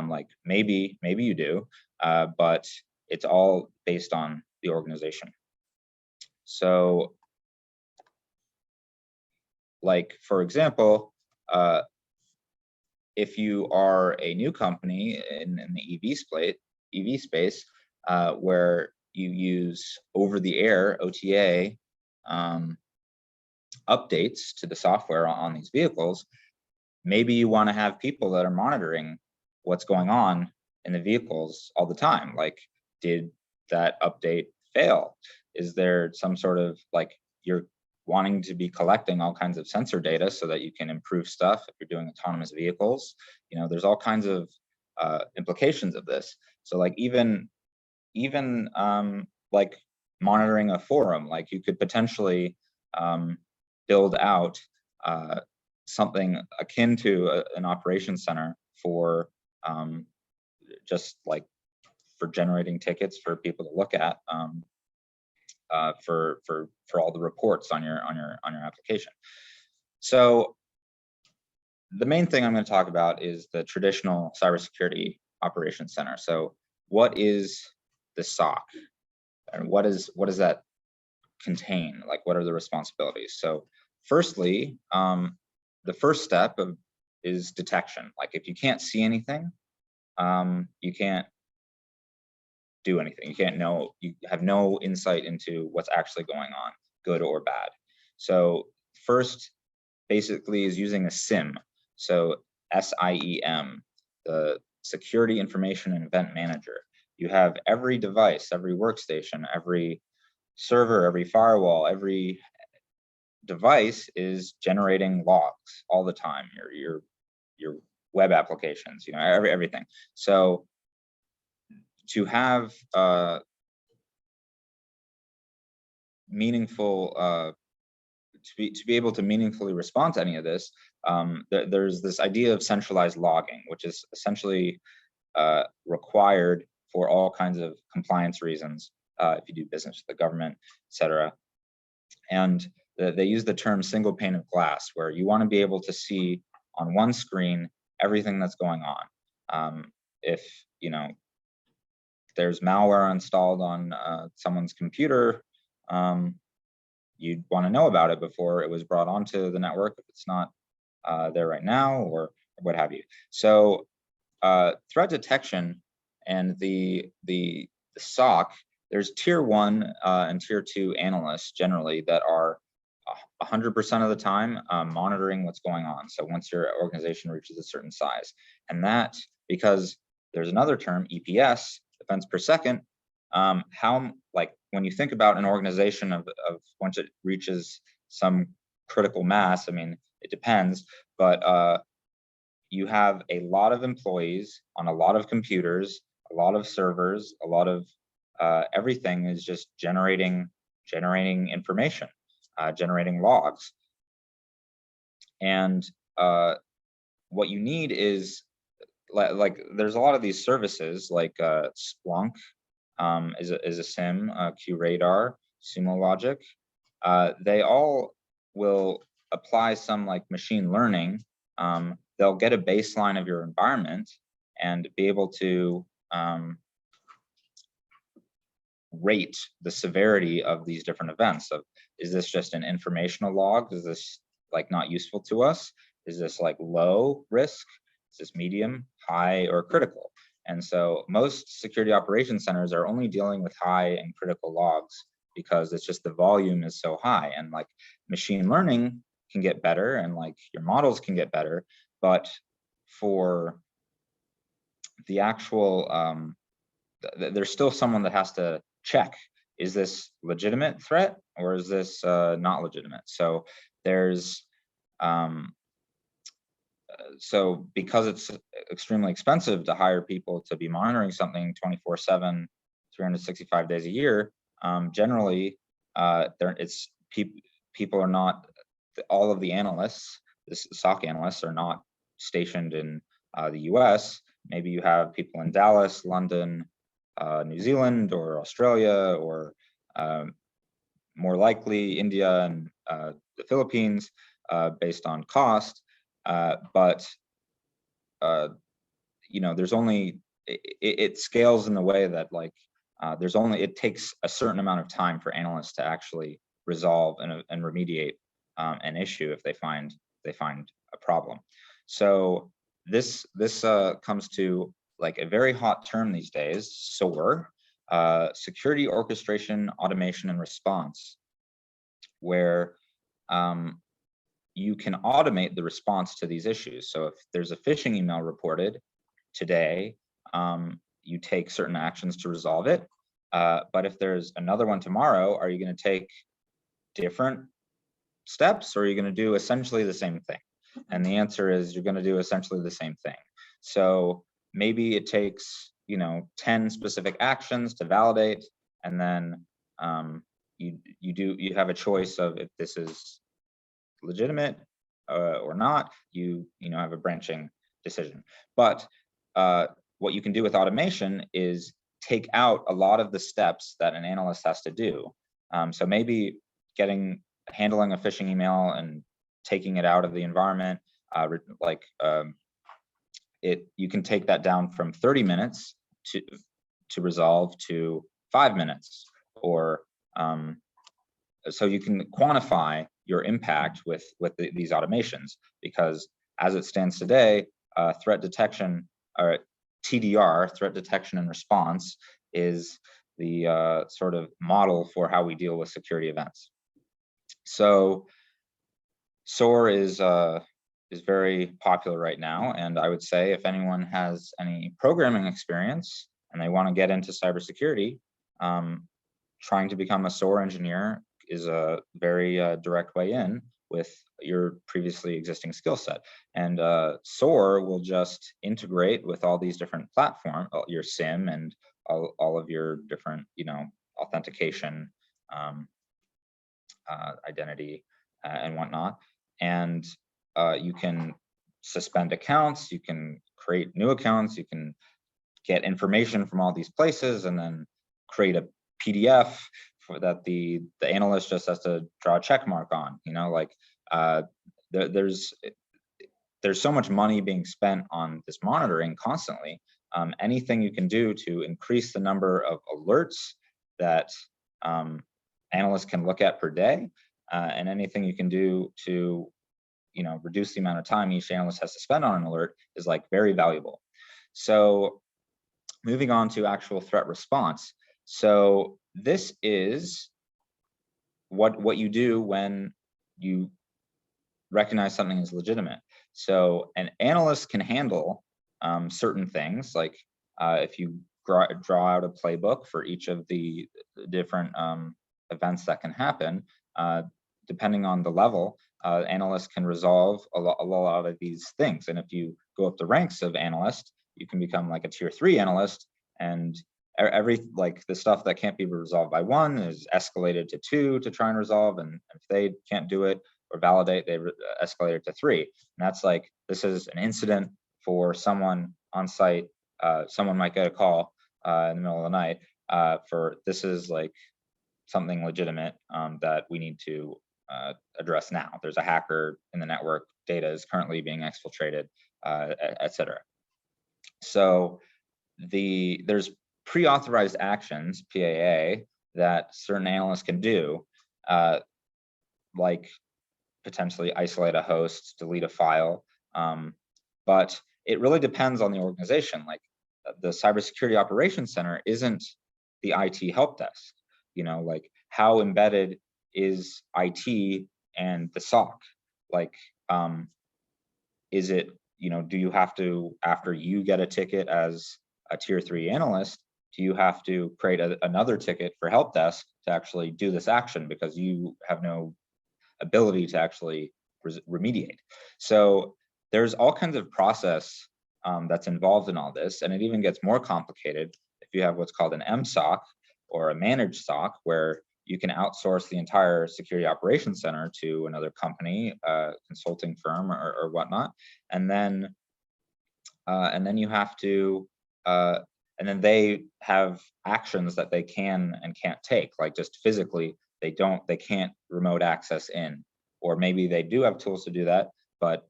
Like maybe you do, but it's all based on the organization. So, like, for example, if you are a new company in the EV space, where you use over-the-air OTA updates to the software on these vehicles, maybe you want to have people that are monitoring what's going on in the vehicles all the time. Like, did that update fail? Is there some sort of, like, you're wanting to be collecting all kinds of sensor data so that you can improve stuff if you're doing autonomous vehicles? You know, there's all kinds of implications of this. So like, even like monitoring a forum, like you could potentially build out something akin to an operations center for just like for generating tickets for people to look at, for all the reports on your application. So the main thing I'm going to talk about is the traditional cybersecurity operations center. So what is the SOC, and what does that contain? Like, what are the responsibilities? So firstly, the first step is detection. Like, if you can't see anything, you can't do anything. You can't know, you have no insight into what's actually going on, good or bad. So first, basically, is using a SIEM. So SIEM, the Security Information and Event Manager. You have every device, every workstation, every server, every firewall, every device is generating logs all the time. Your web applications, you know, everything. So to have meaningful to be able to meaningfully respond to any of this, there's this idea of centralized logging, which is essentially required for all kinds of compliance reasons, if you do business with the government, etc. And they use the term single pane of glass, where you want to be able to see on one screen everything that's going on. If you know there's malware installed on someone's computer, you'd want to know about it before it was brought onto the network, if it's not there right now, or what have you. So threat detection and the SOC, there's tier 1 and tier 2 analysts generally that are 100% of the time monitoring what's going on. So once your organization reaches a certain size, and that, because there's another term, EPS, events per second, how, like, when you think about an organization of once it reaches some critical mass, I mean, it depends, but you have a lot of employees on a lot of computers, a lot of servers, a lot of everything is just generating information, generating logs. And what you need is, like there's a lot of these services like Splunk is a SIEM, QRadar, Sumo Logic. They all will apply some like machine learning. They'll get a baseline of your environment and be able to rate the severity of these different events. Of, is this just an informational log? Is this like not useful to us? Is this like low risk? Is this medium, high, or critical? And so most security operations centers are only dealing with high and critical logs because it's just the volume is so high. And like machine learning can get better and like your models can get better, but for the actual, there's still someone that has to check, is this legitimate threat or is this not legitimate? So there's, so because it's extremely expensive to hire people to be monitoring something 24/7, 365 days a year, generally, people are not, all of the analysts, the SOC analysts are not stationed in the US. Maybe you have people in Dallas, London, New Zealand, or Australia, or more likely India and the Philippines, based on cost. But you know, there's only, it scales in the way that like there's only, it takes a certain amount of time for analysts to actually resolve and remediate an issue if they find a problem. So this comes to like a very hot term these days, SOAR, security orchestration, automation, and response, where you can automate the response to these issues. So if there's a phishing email reported today, you take certain actions to resolve it. But if there's another one tomorrow, are you going to take different steps, or are you going to do essentially the same thing? And the answer is you're going to do essentially the same thing. So maybe it takes, you know, 10 specific actions to validate, and then you have a choice of if this is legitimate or not. You know, have a branching decision. But what you can do with automation is take out a lot of the steps that an analyst has to do. So maybe handling a phishing email and taking it out of the environment, you can take that down from 30 minutes to resolve to 5 minutes, or so you can quantify your impact with these automations, because as it stands today, threat detection, or TDR, threat detection and response, is the sort of model for how we deal with security events. So SOAR is very popular right now, and I would say if anyone has any programming experience and they want to get into cybersecurity, trying to become a SOAR engineer is a very direct way in with your previously existing skill set. And SOAR will just integrate with all these different platforms, your SIEM and all of your different, authentication, identity, and whatnot. And you can suspend accounts, you can create new accounts, you can get information from all these places, and then create a PDF for that the analyst just has to draw a check mark on. There's so much money being spent on this monitoring constantly. Anything you can do to increase the number of alerts that analysts can look at per day, and anything you can do to reduce the amount of time each analyst has to spend on an alert is like very valuable. So moving on to actual threat response. So this is what you do when you recognize something as legitimate. So an analyst can handle certain things, like if you draw out a playbook for each of the different events that can happen, depending on the level, analysts can resolve a lot of these things. And if you go up the ranks of analyst, you can become like a tier 3 analyst, and the stuff that can't be resolved by 1 is escalated to 2 to try and resolve, and if they can't do it or validate, they escalate it to 3. And that's like, this is an incident for someone on site. Someone might get a call in the middle of the night for this is like something legitimate that we need to address now. There's a hacker in the network, data is currently being exfiltrated, etc. So there's pre-authorized actions, PAA, that certain analysts can do, like potentially isolate a host, delete a file, but it really depends on the organization. Like the Cybersecurity Operations Center isn't the IT help desk. Like how embedded is IT and the SOC? Like, is it, do you have to, after you get a ticket as a tier 3 analyst, do you have to create another ticket for help desk to actually do this action because you have no ability to actually remediate? So there's all kinds of process that's involved in all this, and it even gets more complicated if you have what's called an MSOC or a managed SOC, where you can outsource the entire security operations center to another company, consulting firm or whatnot, and then you have to, and then they have actions that they can and can't take, like just physically, they can't remote access in, or maybe they do have tools to do that, but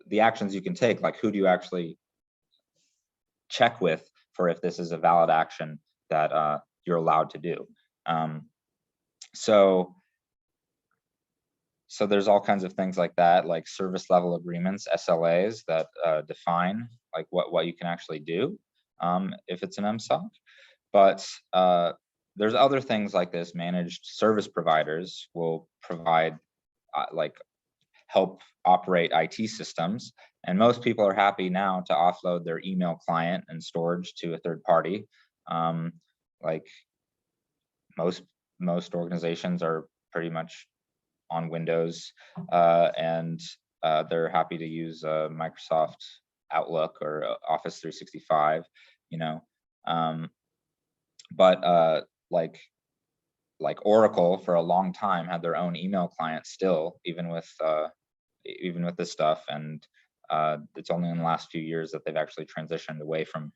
the actions you can take, like who do you actually check with for if this is a valid action that you're allowed to do? So there's all kinds of things like that, like service level agreements, SLAs, that define like what you can actually do if it's an MSOC. But there's other things like this. Managed service providers will provide like help operate IT systems, and most people are happy now to offload their email client and storage to a third party. Like most organizations are pretty much on Windows, and they're happy to use Microsoft Outlook or Office 365, but like Oracle for a long time had their own email client still, even with this stuff, and it's only in the last few years that they've actually transitioned away from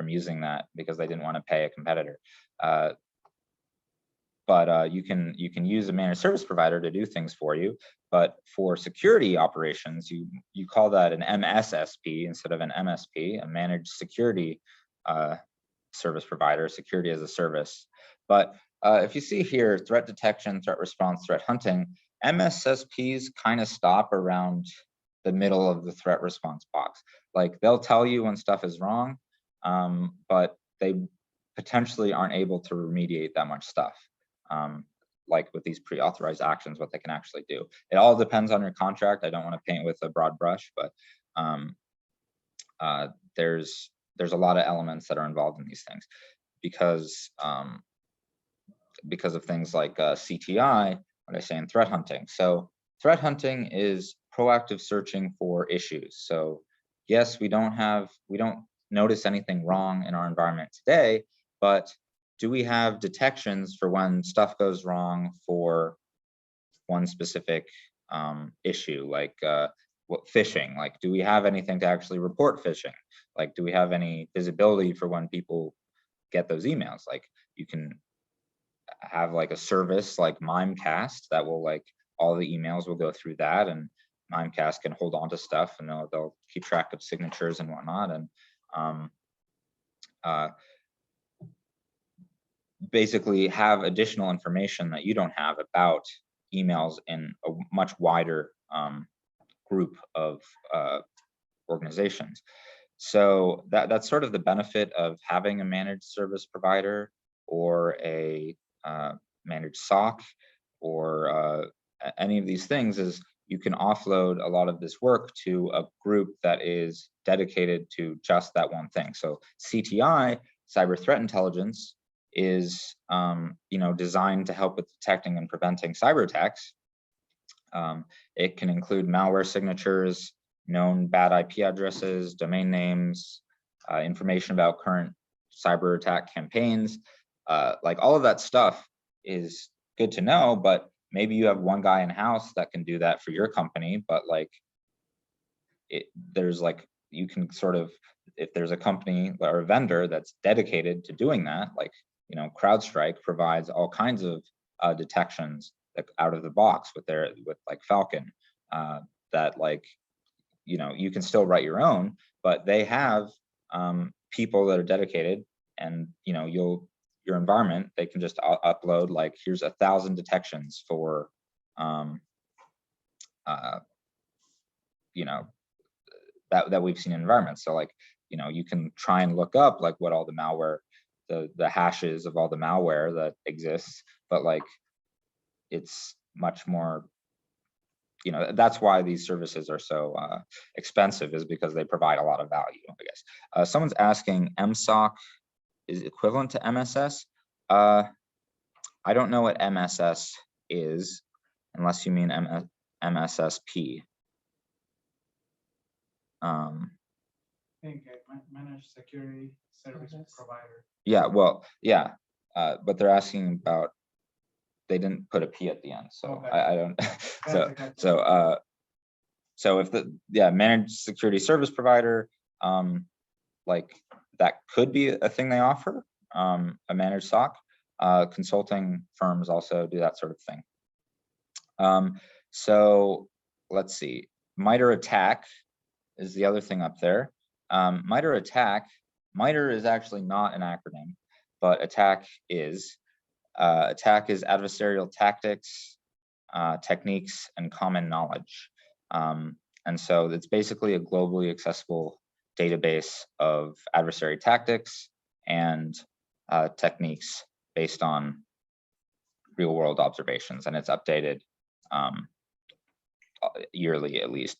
using that because they didn't want to pay a competitor. But you can use a managed service provider to do things for you. But for security operations, you call that an MSSP instead of an MSP, a managed security service provider, security as a service. But if you see here, threat detection, threat response, threat hunting, MSSPs kind of stop around the middle of the threat response box. Like they'll tell you when stuff is wrong, but they potentially aren't able to remediate that much stuff. Like with these pre-authorized actions, what they can actually do. It all depends on your contract. I don't want to paint with a broad brush, but there's a lot of elements that are involved in these things because of things like CTI, what I say in threat hunting. So threat hunting is proactive searching for issues. So yes, we don't notice anything wrong in our environment today, but do we have detections for when stuff goes wrong for one specific issue, like what phishing? Like, do we have anything to actually report phishing? Like, do we have any visibility for when people get those emails? Like, you can have like a service like Mimecast that will like all the emails will go through that, and Mimecast can hold on to stuff and they'll keep track of signatures and whatnot, and basically have additional information that you don't have about emails in a much wider group of organizations. So that's sort of the benefit of having a managed service provider or a managed SOC or any of these things, is you can offload a lot of this work to a group that is dedicated to just that one thing. So CTI, cyber threat intelligence, is designed to help with detecting and preventing cyber attacks. It can include malware signatures, known bad IP addresses, domain names, information about current cyber attack campaigns. Like all of that stuff is good to know, but maybe you have one guy in house that can do that for your company, but like there's like, you can sort of, if there's a company or a vendor that's dedicated to doing that, like, CrowdStrike provides all kinds of detections out of the box with like Falcon, that like, you can still write your own, but they have people that are dedicated, and your environment, they can just upload like, here's 1,000 detections for that we've seen in environments. So like, you can try and look up like what all the malware, the hashes of all the malware that exists, but like it's much more, that's why these services are so expensive, is because they provide a lot of value, I guess. Someone's asking, MSOC is equivalent to MSS. I don't know what MSS is, unless you mean MSSP. I think managed security service provider. Yeah, well, yeah, but they're asking about, they didn't put a P at the end, so okay. I don't. So if managed security service provider, like that could be a thing they offer, a managed SOC. Consulting firms also do that sort of thing. So let's see, MITRE ATT&CK is the other thing up there. MITRE ATT&CK, MITRE is actually not an acronym, but ATT&CK is. ATT&CK is adversarial tactics, techniques, and common knowledge. And so it's basically a globally accessible database of adversary tactics and techniques based on real world observations, and it's updated yearly at least.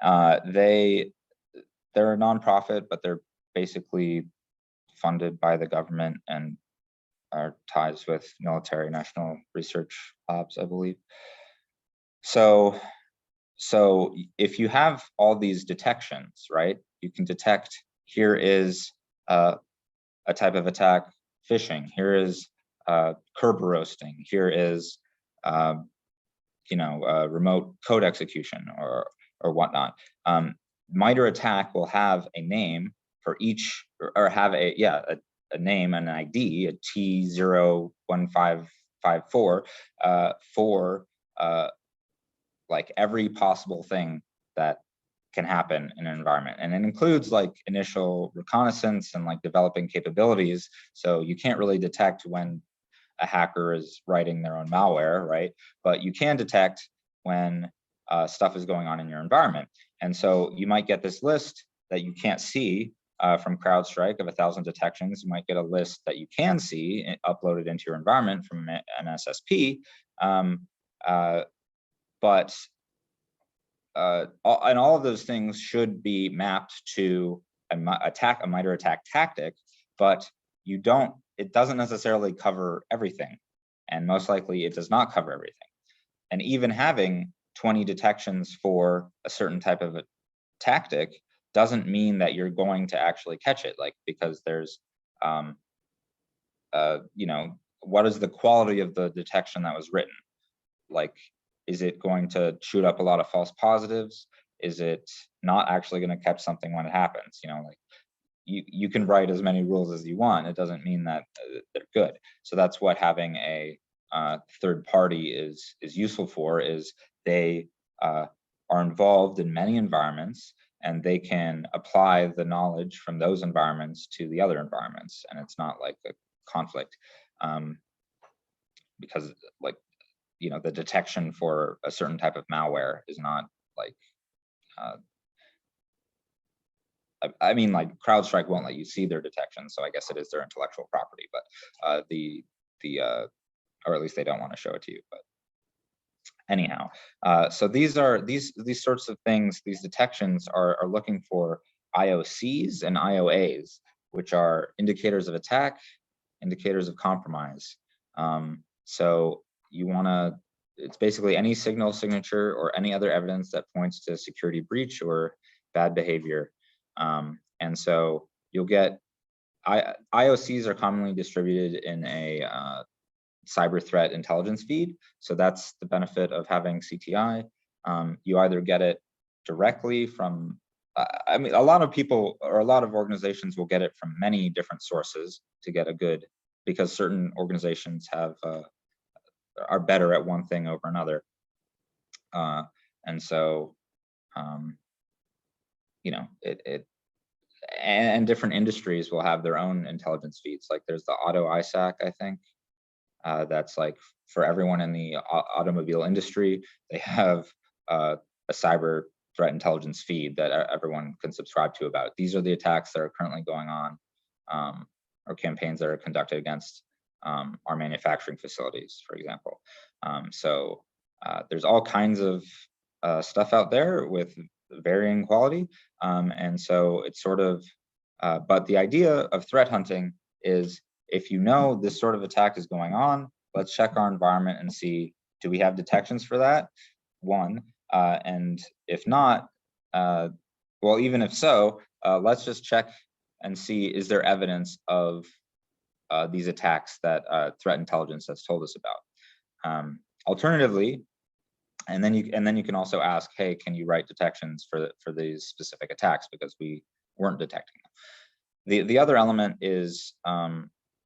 They're a nonprofit, but they're basically funded by the government and are ties with military national research labs, I believe. So if you have all these detections, right, you can detect, here is a type of attack, phishing, here is curb roasting, here is remote code execution or whatnot. MITRE ATT&CK will have a name for each, or have a name and an ID, a T01554 for like every possible thing that can happen in an environment. And it includes like initial reconnaissance and like developing capabilities. So you can't really detect when a hacker is writing their own malware, right? But you can detect when stuff is going on in your environment. And so you might get this list that you can't see from CrowdStrike of 1,000 detections. You might get a list that you can see uploaded into your environment from an SSP. But and all of those things should be mapped to a MITRE attack tactic, but it doesn't necessarily cover everything. And most likely it does not cover everything. And even having 20 detections for a certain type of a tactic doesn't mean that you're going to actually catch it, like, because there's, you know, what is the quality of the detection that was written? Like, is it going to shoot up a lot of false positives? Is it not actually going to catch something when it happens? You know, like, you can write as many rules as you want. It doesn't mean that they're good. So that's what having a third party is useful for, is they are involved in many environments, and they can apply the knowledge from those environments to the other environments, and it's not like a conflict, because, like, you know, the detection for a certain type of malware is not like, I mean, like, CrowdStrike won't let you see their detection, so I guess it is their intellectual property, but or at least they don't want to show it to you. But anyhow, so these sorts of things, these detections are looking for IOCs and IOAs, which are indicators of attack, indicators of compromise. So you want to, it's basically any signal, signature, or any other evidence that points to security breach or bad behavior. And so you'll get, IOCs are commonly distributed in a cyber threat intelligence feed. So that's the benefit of having CTI. You either get it directly from, I mean, a lot of people or a lot of organizations will get it from many different sources to get a good, because certain organizations have are better at one thing over another. And so, you know, and different industries will have their own intelligence feeds. Like there's the Auto ISAC, I think, that's like for everyone in the automobile industry. They have a cyber threat intelligence feed that everyone can subscribe to about. These are the attacks that are currently going on, or campaigns that are conducted against our manufacturing facilities, for example. So there's all kinds of stuff out there with varying quality. And so it's sort of, but the idea of threat hunting is, if you know this sort of attack is going on, let's check our environment and see, do we have detections for that? One, and if not, well, even if so, let's just check and see, is there evidence of these attacks that threat intelligence has told us about? Alternatively, and then you can also ask, hey, can you write detections for these specific attacks, because we weren't detecting them. The other element is,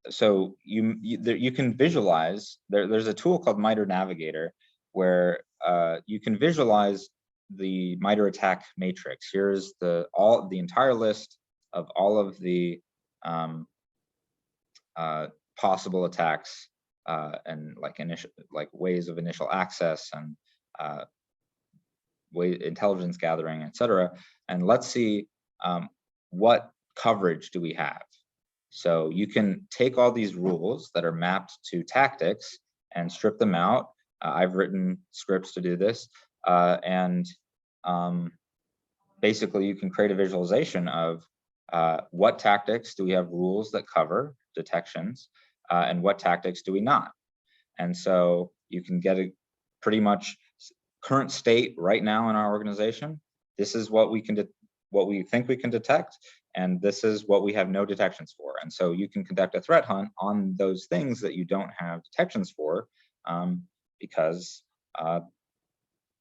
so you can visualize, there's a tool called MITRE Navigator where you can visualize the MITRE attack matrix. Here's the entire list of all of the possible attacks, and like ways of initial access, and intelligence gathering, etc. And let's see, what coverage do we have? So you can take all these rules that are mapped to tactics and strip them out. I've written scripts to do this, and basically you can create a visualization of what tactics do we have rules that cover detections, and what tactics do we not. And so you can get a pretty much current state right now in our organization. This is what we can what we think we can detect, and this is what we have no detections for. And so you can conduct a threat hunt on those things that you don't have detections for, because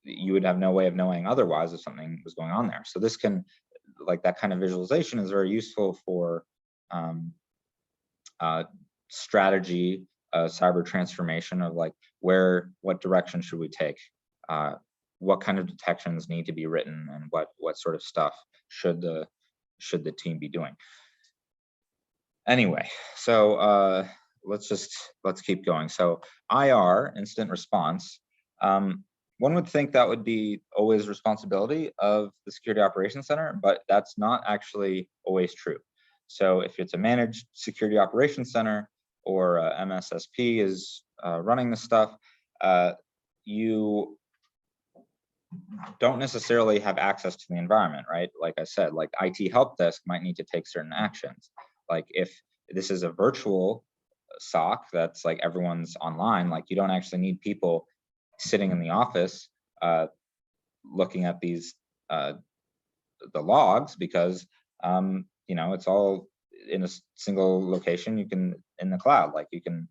you would have no way of knowing otherwise if something was going on there. So this can, like, that kind of visualization is very useful for strategy, cyber transformation of like, what direction should we take? What kind of detections need to be written, and what sort of stuff should the team be doing? Anyway, so let's keep going. So IR, incident response. One would think that would be always responsibility of the Security Operations Center, but that's not actually always true. So if it's a managed Security Operations Center or MSSP is running the stuff, you don't necessarily have access to the environment, right? Like I said, like IT help desk might need to take certain actions. Like if this is a virtual SOC that's like everyone's online, like you don't actually need people sitting in the office looking at these the logs, because you know, it's all in a single location. You can in the cloud, like you can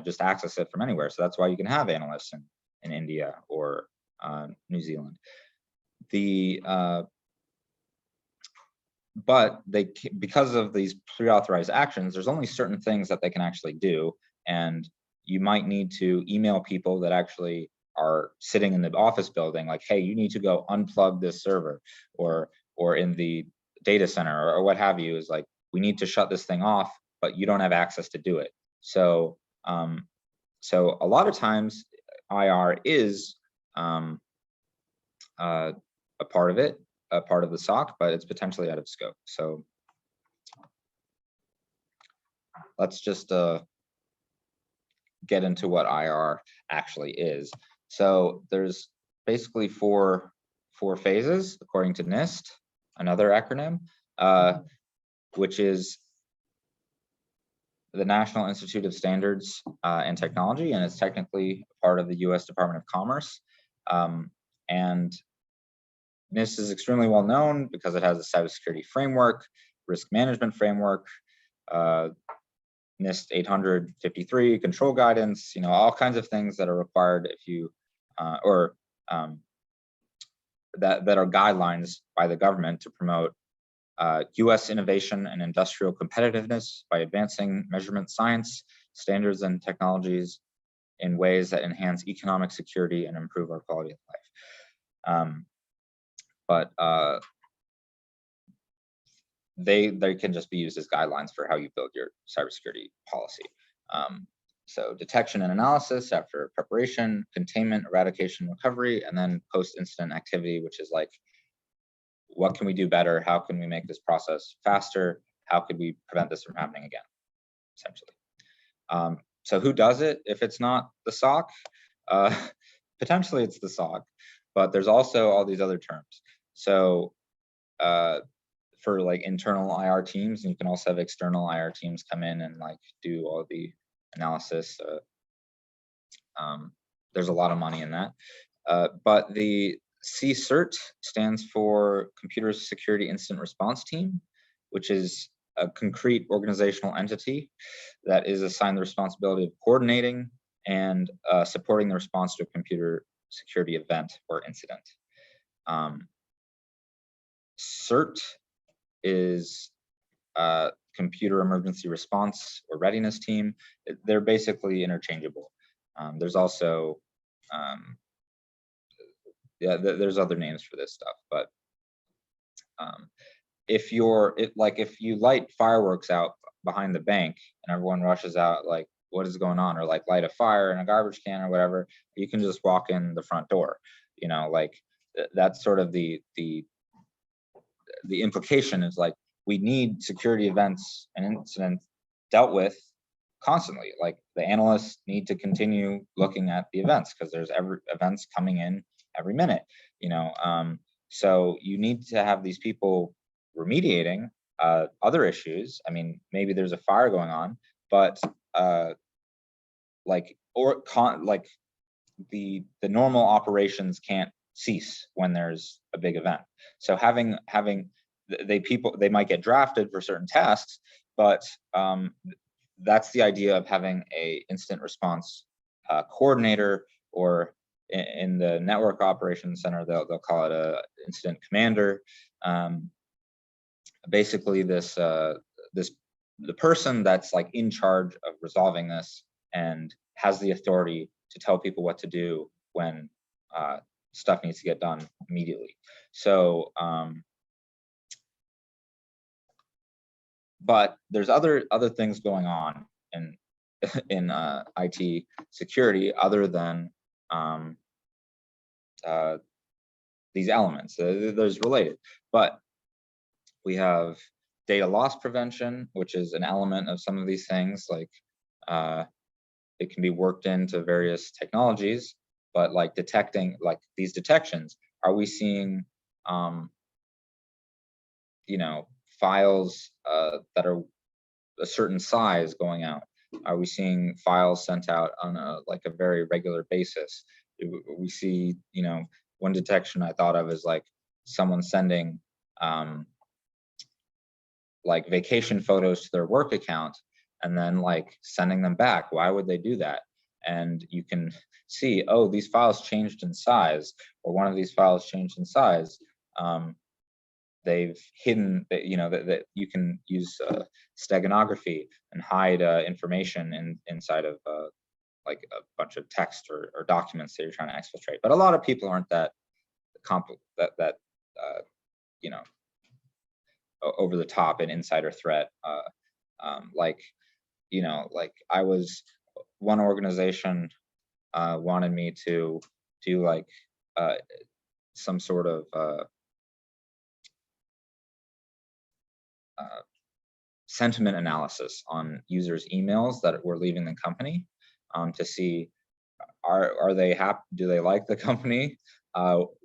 just access it from anywhere. So that's why you can have analysts in India or New Zealand. But because of these pre-authorized actions, there's only certain things that they can actually do, and you might need to email people that actually are sitting in the office building, like, hey, you need to go unplug this server, or in the data center, or what have you, is like, we need to shut this thing off, but you don't have access to do it. So so a lot of times IR is a part of it, a part of the SOC, but it's potentially out of scope. So let's just get into what IR actually is. So there's basically four phases according to NIST, another acronym, which is the National Institute of Standards and Technology, and it's technically part of the U.S. Department of Commerce. And NIST is extremely well known because it has a cybersecurity framework, risk management framework, NIST 853 control guidance, you know, all kinds of things that are required if you that are guidelines by the government to promote U.S. innovation and industrial competitiveness by advancing measurement science, standards, and technologies in ways that enhance economic security and improve our quality of life. But they can just be used as guidelines for how you build your cybersecurity policy. So detection and analysis after preparation, containment, eradication, recovery, and then post-incident activity, which is like, what can we do better? How can we make this process faster? How could we prevent this from happening again, essentially? So who does it if it's not the SOC? Potentially it's the SOC, but there's also all these other terms. So for like internal IR teams, and you can also have external IR teams come in and like do all the analysis. There's a lot of money in that. But the CSIRT stands for Computer Security Incident Response Team, which is a concrete organizational entity that is assigned the responsibility of coordinating and supporting the response to a computer security event or incident. CERT is Computer Emergency Response or Readiness Team. They're basically interchangeable. There's also there's other names for this stuff, but if you light fireworks out behind the bank and everyone rushes out, like, what is going on? Or like light a fire in a garbage can or whatever, you can just walk in the front door. You know, like that's sort of the implication is like, we need security events and incidents dealt with constantly. Like the analysts need to continue looking at the events because there's events coming in every minute, you know. So you need to have these people remediating other issues. I mean, maybe there's a fire going on, but the normal operations can't cease when there's a big event. So having they might get drafted for certain tasks, but that's the idea of having a incident response coordinator, or in the network operations center, they'll call it a incident commander. Basically, the person that's like in charge of resolving this and has the authority to tell people what to do when stuff needs to get done immediately. So, but there's other things going on in IT security other than these elements. There's related, but we have data loss prevention, which is an element of some of these things. Like it can be worked into various technologies, but like detecting, like these detections, are we seeing you know, files that are a certain size going out? Are we seeing files sent out on a very regular basis? We see, you know, one detection I thought of is like someone sending like vacation photos to their work account and then like sending them back. Why would they do that? And you can see, oh, these files changed in size, or one of these files changed in size. They've hidden, you know, that you can use steganography and hide information inside of like a bunch of text or documents that you're trying to exfiltrate. But a lot of people aren't that you know, over the top and insider threat. Like, you know, like one organization wanted me to do like some sort of sentiment analysis on users' emails that were leaving the company, to see are they happy, do they like the company,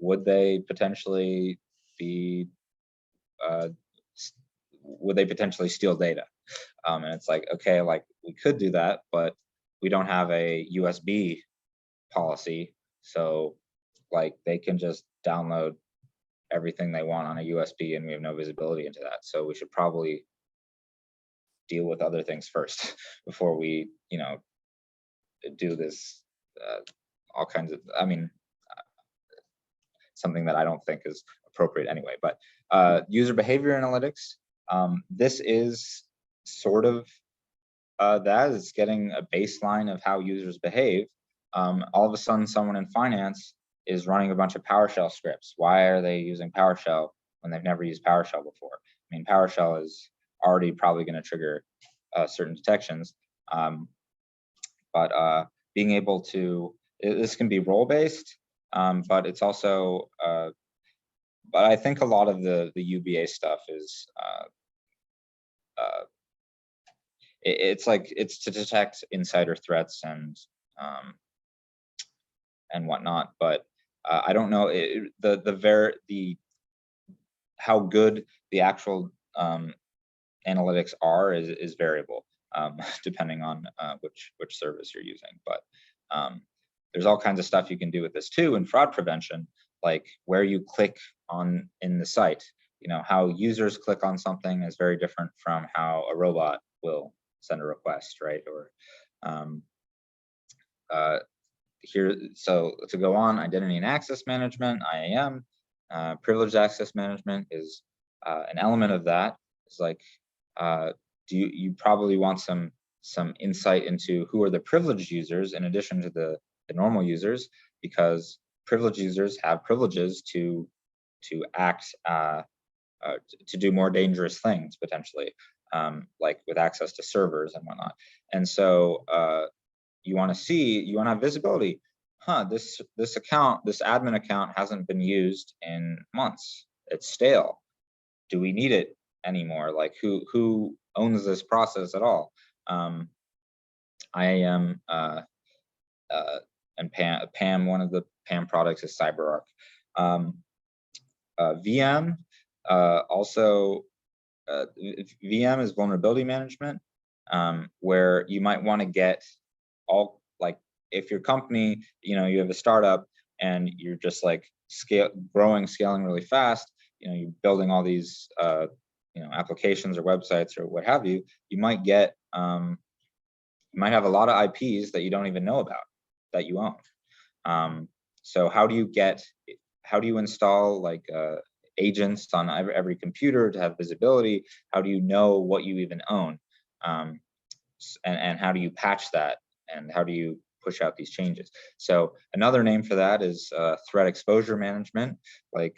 would they potentially be would they potentially steal data? And it's like, okay, like we could do that, but we don't have a USB policy, so like they can just download everything they want on a USB, and we have no visibility into that. So we should probably deal with other things first before we, you know, do this all kinds of, I mean, something that I don't think is appropriate anyway. But user behavior analytics, this is sort of that. It's getting a baseline of how users behave. All of a sudden, someone in finance is running a bunch of PowerShell scripts. Why are they using PowerShell when they've never used PowerShell before? I mean, PowerShell is already probably going to trigger certain detections. But being able to, this can be role-based, but it's also, but I think a lot of the UBA stuff is, it's like, it's to detect insider threats and whatnot. But I don't know how good the actual analytics are is variable, depending on which service you're using. But there's all kinds of stuff you can do with this too in fraud prevention, like where you click on in the site. You know, how users click on something is very different from how a robot will send a request, right? Or here, so to go on, identity and access management, IAM, privileged access management is an element of that. It's like, you probably want some insight into who are the privileged users in addition to the normal users, because privileged users have privileges to act, to do more dangerous things potentially, like with access to servers and whatnot. And so you want to have visibility. This account, this admin account hasn't been used in months. It's stale. Do we need it anymore? Like who owns this process at all? IAM and PAM, one of the PAM products is CyberArk. VM, also VM is vulnerability management, where you might want to get all, like if your company, you know, you have a startup and you're just like scaling really fast, you know, you're building all these you know, applications or websites or what have you, you might get you might have a lot of IPs that you don't even know about that you own. So how do you install like agents on every computer to have visibility? How do you know what you even own? And how do you patch that? And how do you push out these changes? So another name for that is threat exposure management. Like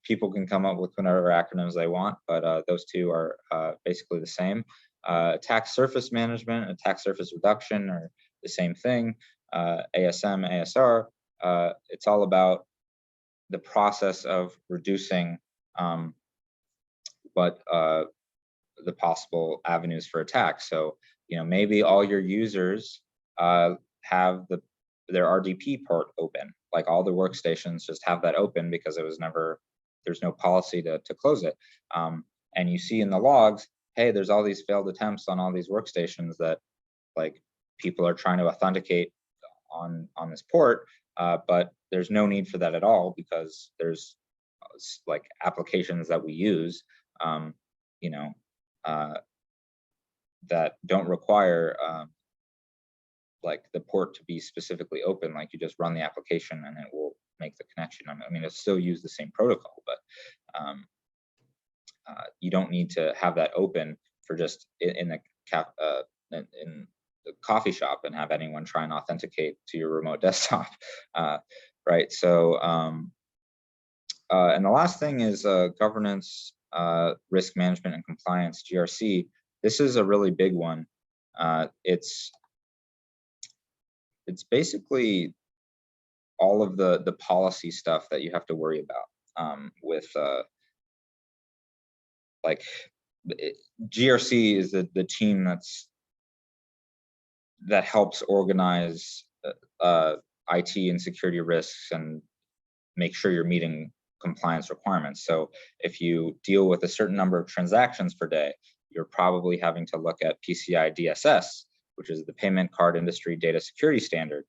people can come up with whatever acronyms they want, but those two are basically the same. Attack surface management, attack surface reduction are the same thing. ASM, ASR, it's all about the process of reducing the possible avenues for attack. So, maybe all your users have their RDP port open, like all the workstations just have that open because there's no policy to close it. And you see in the logs, hey, there's all these failed attempts on all these workstations that like people are trying to authenticate on this port, but there's no need for that at all because there's like applications that we use, that don't require like the port to be specifically open. Like you just run the application and it will make the connection. I mean, it'll still use the same protocol, but you don't need to have that open for just in the coffee shop and have anyone try and authenticate to your remote desktop, right? So, and the last thing is governance, risk management and compliance, GRC. This is a really big one. It's basically all of the policy stuff that you have to worry about with like GRC is the team that helps organize IT and security risks and make sure you're meeting compliance requirements. So if you deal with a certain number of transactions per day, you're probably having to look at PCI DSS, which is the Payment Card Industry Data Security Standard.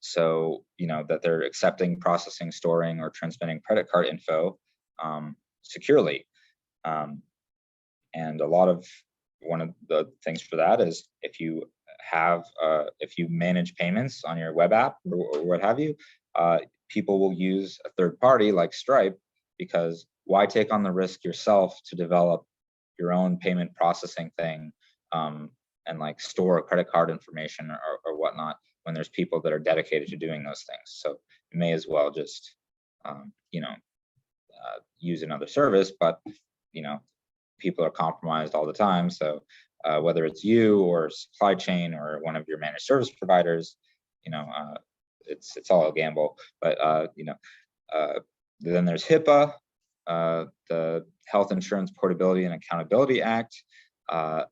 So, that they're accepting, processing, storing, or transmitting credit card info securely. And one of the things for that is if you manage payments on your web app or what have you, people will use a third party like Stripe, because why take on the risk yourself to develop your own payment processing thing and like store credit card information or whatnot when there's people that are dedicated to doing those things. So you may as well just use another service, but people are compromised all the time. So whether it's you or supply chain or one of your managed service providers, it's all a gamble. But then there's HIPAA, the Health Insurance Portability and Accountability Act.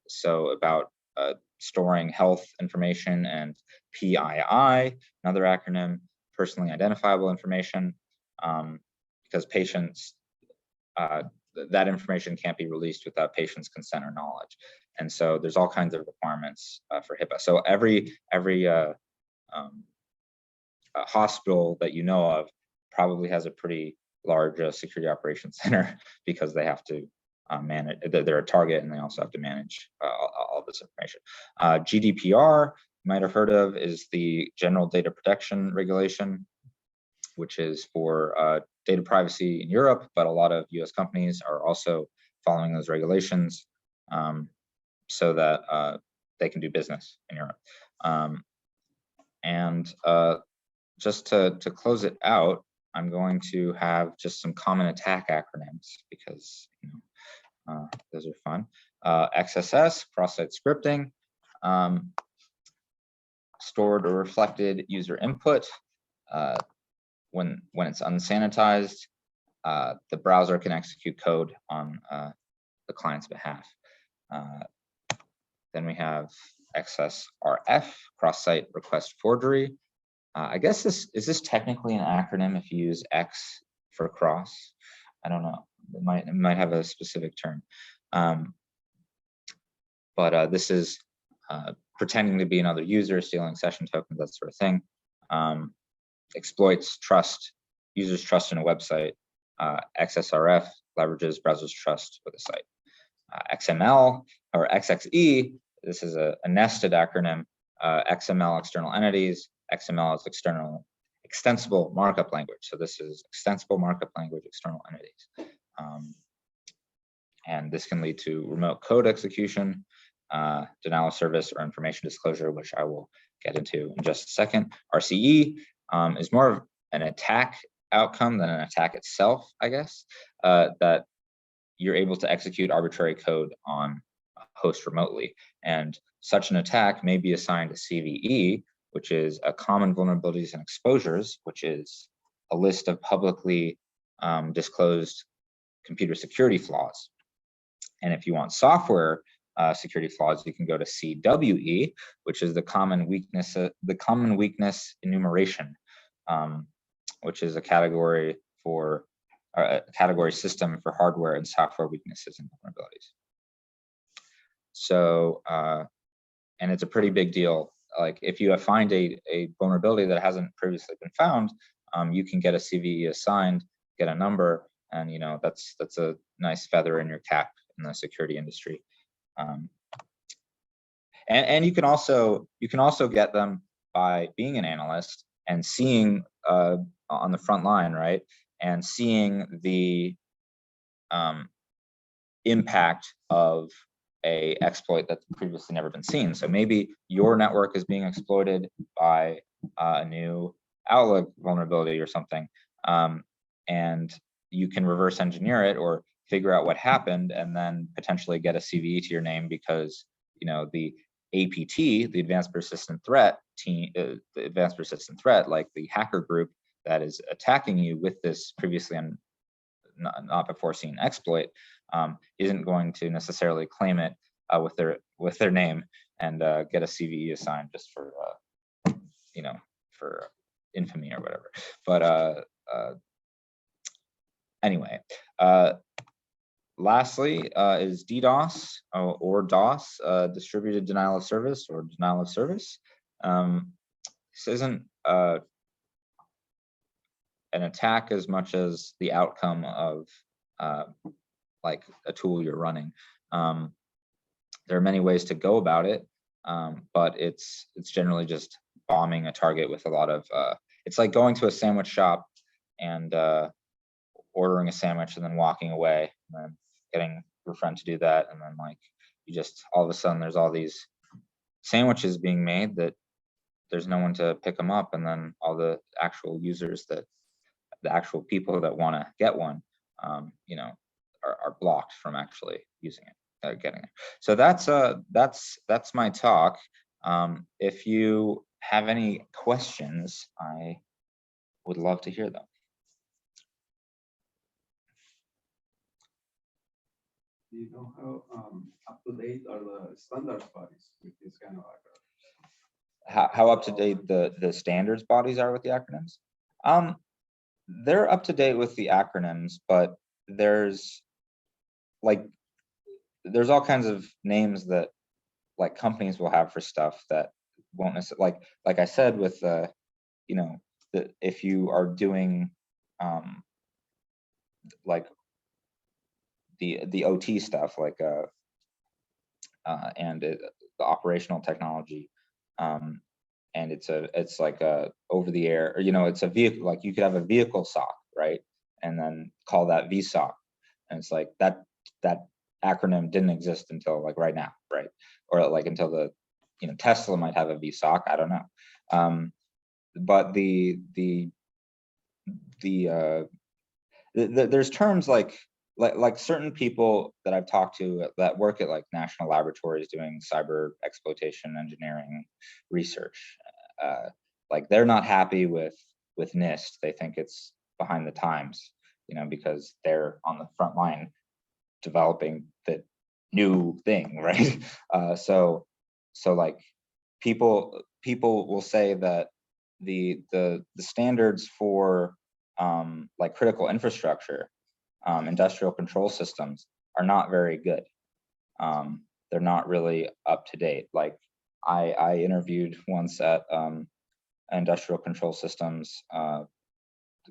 So about storing health information, and PII, another acronym, personally identifiable information, because patients, that information can't be released without patient's consent or knowledge. And so there's all kinds of requirements for HIPAA. So every hospital that you know of probably has a pretty large security operations center because they have to manage, they're a target and they also have to manage all this information. GDPR, you might have heard of, is the General Data Protection Regulation, which is for data privacy in Europe, but a lot of US companies are also following those regulations so that they can do business in Europe. And just to close it out, I'm going to have just some common attack acronyms because those are fun. XSS, cross-site scripting, stored or reflected user input. When it's unsanitized, the browser can execute code on the client's behalf. Then we have XSRF, cross-site request forgery. I guess is this technically an acronym if you use X for cross? I don't know. It might have a specific term. But this is pretending to be another user, stealing session tokens, that sort of thing. Exploits users' trust in a website. XSRF leverages browsers' trust with a site. XML or XXE, this is a nested acronym. XML, external entities. XML is extensible markup language. So this is extensible markup language, external entities. And this can lead to remote code execution, denial of service, or information disclosure, which I will get into in just a second. RCE is more of an attack outcome than an attack itself, I guess, that you're able to execute arbitrary code on a host remotely. And such an attack may be assigned a CVE, which is a common vulnerabilities and exposures, which is a list of publicly disclosed computer security flaws. And if you want software security flaws, you can go to CWE, which is the common weakness enumeration, which is a category for a category system for hardware and software weaknesses and vulnerabilities. So, and it's a pretty big deal. Like if you find a vulnerability that hasn't previously been found, you can get a CVE assigned, get a number, and that's a nice feather in your cap in the security industry. And you can also get them by being an analyst and seeing on the front line, right, and seeing the impact of a exploit that's previously never been seen. So maybe your network is being exploited by a new Outlook vulnerability or something, and you can reverse engineer it or figure out what happened and then potentially get a CVE to your name because the APT, the Advanced Persistent Threat team, the Advanced Persistent Threat, like the hacker group that is attacking you with this previously not before seen exploit, isn't going to necessarily claim it with their name and get a CVE assigned just for for infamy or whatever. But anyway, lastly is DDoS or DOS, distributed denial of service or denial of service. This isn't an attack as much as the outcome of like a tool you're running. There are many ways to go about it, but it's generally just bombing a target with a lot of it's like going to a sandwich shop and ordering a sandwich and then walking away and then getting your friend to do that, and then like you just all of a sudden there's all these sandwiches being made that there's no one to pick them up, and then all the actual users the actual people that want to get one are blocked from actually using it, getting it. So that's my talk. If you have any questions, I would love to hear them. Do you know how up to date are the standards bodies with this kind of acronyms? How up to date the standards bodies are with the acronyms? They're up to date with the acronyms, but there's all kinds of names that like companies will have for stuff that won't necessarily like I said with if you are doing like the OT stuff and the operational technology, and it's like a over the air, or it's a vehicle, like you could have a vehicle SOC, right, and then call that VSOC, and it's like that acronym didn't exist until like right now, right, or like until the Tesla might have a VSOC, I don't know, but there's terms like certain people that I've talked to that work at like national laboratories doing cyber exploitation engineering research, like they're not happy with NIST. They think it's behind the times, because they're on the front line developing the new thing, right? So like people will say that the standards for like critical infrastructure, industrial control systems are not very good. They're not really up to date. Like I interviewed once at industrial control systems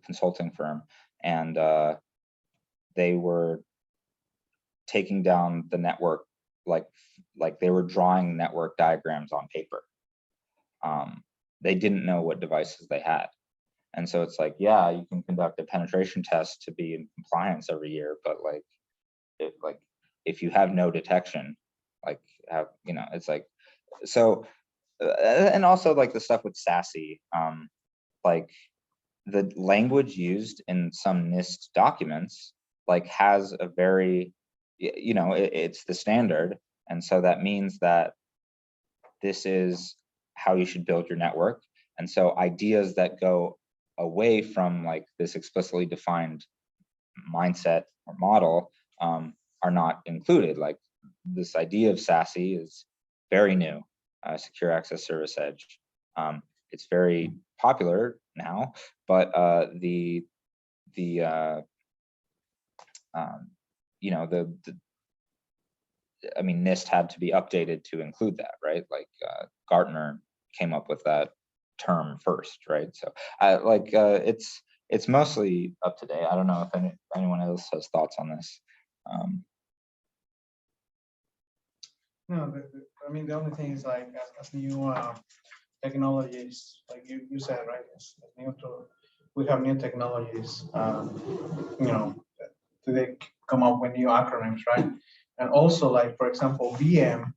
consulting firm, and they were taking down the network like they were drawing network diagrams on paper. They didn't know what devices they had. And so it's like, yeah, you can conduct a penetration test to be in compliance every year, but if you have no detection, it's like, so, and also like the stuff with SASE, like the language used in some NIST documents, like has a very you know, it's the standard. And so that means that this is how you should build your network. And so ideas that go away from like this explicitly defined mindset or model are not included. Like this idea of SASE is very new, Secure Access Service Edge. It's very popular now, but you know, I mean, NIST had to be updated to include that, right? Like Gartner came up with that term first, right? So it's mostly up to date. I don't know if anyone else has thoughts on this. No, I mean, the only thing is like as new technologies, like you said, right? As we have new technologies, you know, they come up with new acronyms, right? And also, like for example, VM,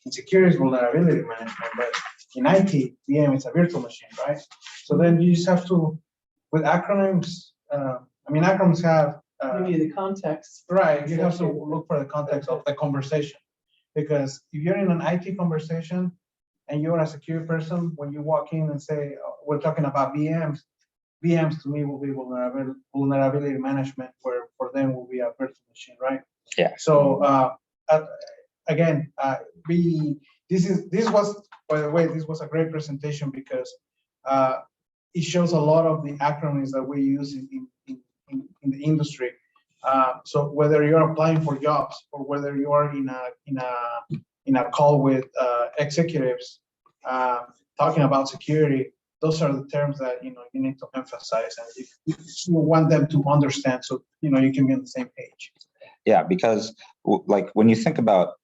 in security is vulnerability management, but in IT, VM is a virtual machine, right? So then you just have to, with acronyms, I mean, acronyms have Maybe the context. right. You have to look for the context of the conversation, because if you're in an IT conversation and you're a secure person, when you walk in and say, oh, we're talking about VMs, VMs to me will be vulnerability management, where for them will be a virtual machine, right? Yeah. So again, this was, by the way, this was a great presentation because it shows a lot of the acronyms that we use in the industry. So whether you're applying for jobs or whether you are in a call with executives talking about security, those are the terms that you need to emphasize, and you want them to understand, so you can be on the same page. Yeah, because like when you think about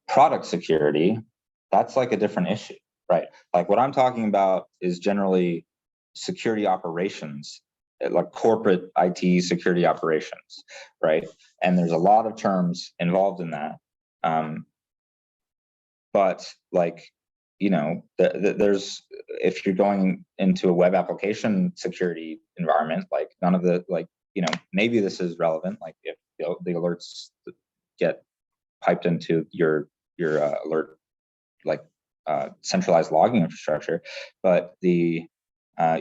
product security, that's like a different issue, right? Like what I'm talking about is generally security operations, like corporate IT security operations, right? And there's a lot of terms involved in that. But like, there's, if you're going into a web application security environment, like none of the, like, maybe this is relevant, like if the alerts get piped into your alert, like centralized logging infrastructure, but the, I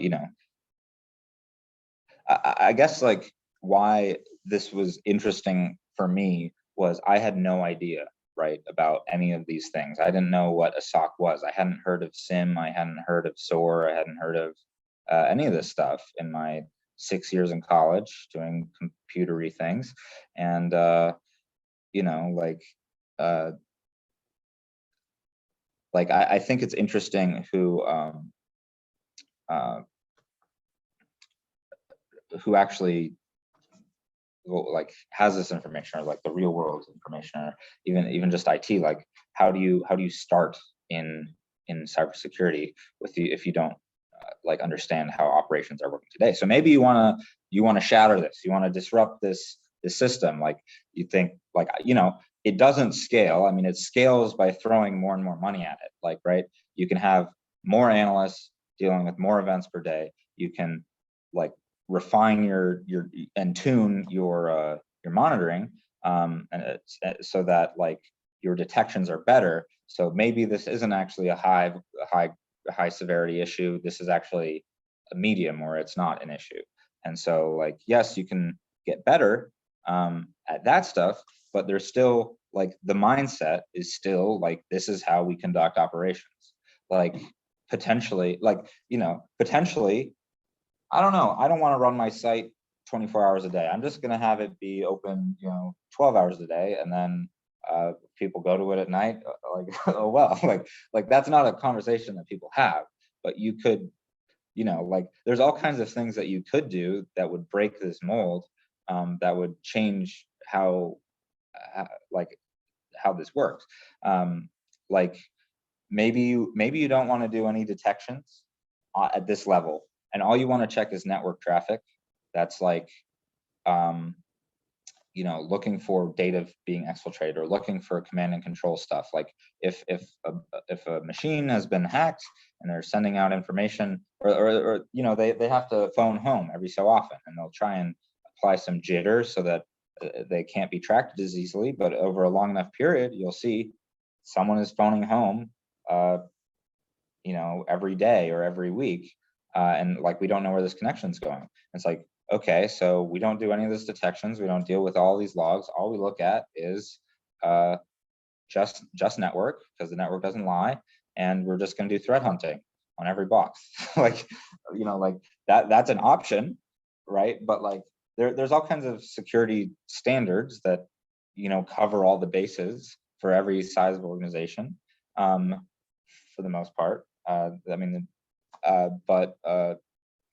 guess like why this was interesting for me was I had no idea, right, about any of these things. I didn't know what a SOC was. I hadn't heard of SIEM. I hadn't heard of SOAR. I hadn't heard of any of this stuff in my 6 years in college doing computery things. And, I think it's interesting who actually like has this information, or like the real world information, or even just IT. Like how do you start in cybersecurity if you don't like understand how operations are working today? So maybe you want to shatter this, you want to disrupt this system. Like you think like, it doesn't scale. I mean, it scales by throwing more and more money at it. Like, right, you can have more analysts dealing with more events per day. You can like refine your and tune your monitoring, and so that like your detections are better. So maybe this isn't actually a high severity issue. This is actually a medium where it's not an issue. And so like, yes, you can get better at that stuff, but there's still like the mindset is still like, this is how we conduct operations. Like potentially, I don't know. I don't want to run my site 24 hours a day. I'm just going to have it be open, 12 hours a day. And then people go to it at night. Like, oh, well, like that's not a conversation that people have, but you could, like there's all kinds of things that you could do that would break this mold, that would change how this works. Like maybe you don't want to do any detections at this level, and all you want to check is network traffic. That's like, looking for data being exfiltrated, or looking for command and control stuff. Like if a machine has been hacked and they're sending out information, or they have to phone home every so often, and they'll try and apply some jitter so that they can't be tracked as easily, but over a long enough period, you'll see someone is phoning home, you know, every day or every week, and like we don't know where this connection is going. It's like, okay, so we don't do any of this detections. We don't deal with all these logs. All we look at is just network, because the network doesn't lie, and we're just going to do threat hunting on every box. Like, you know, like that's an option, right? But like there's all kinds of security standards that, you know, cover all the bases for every size of organization, for the most part. I mean, but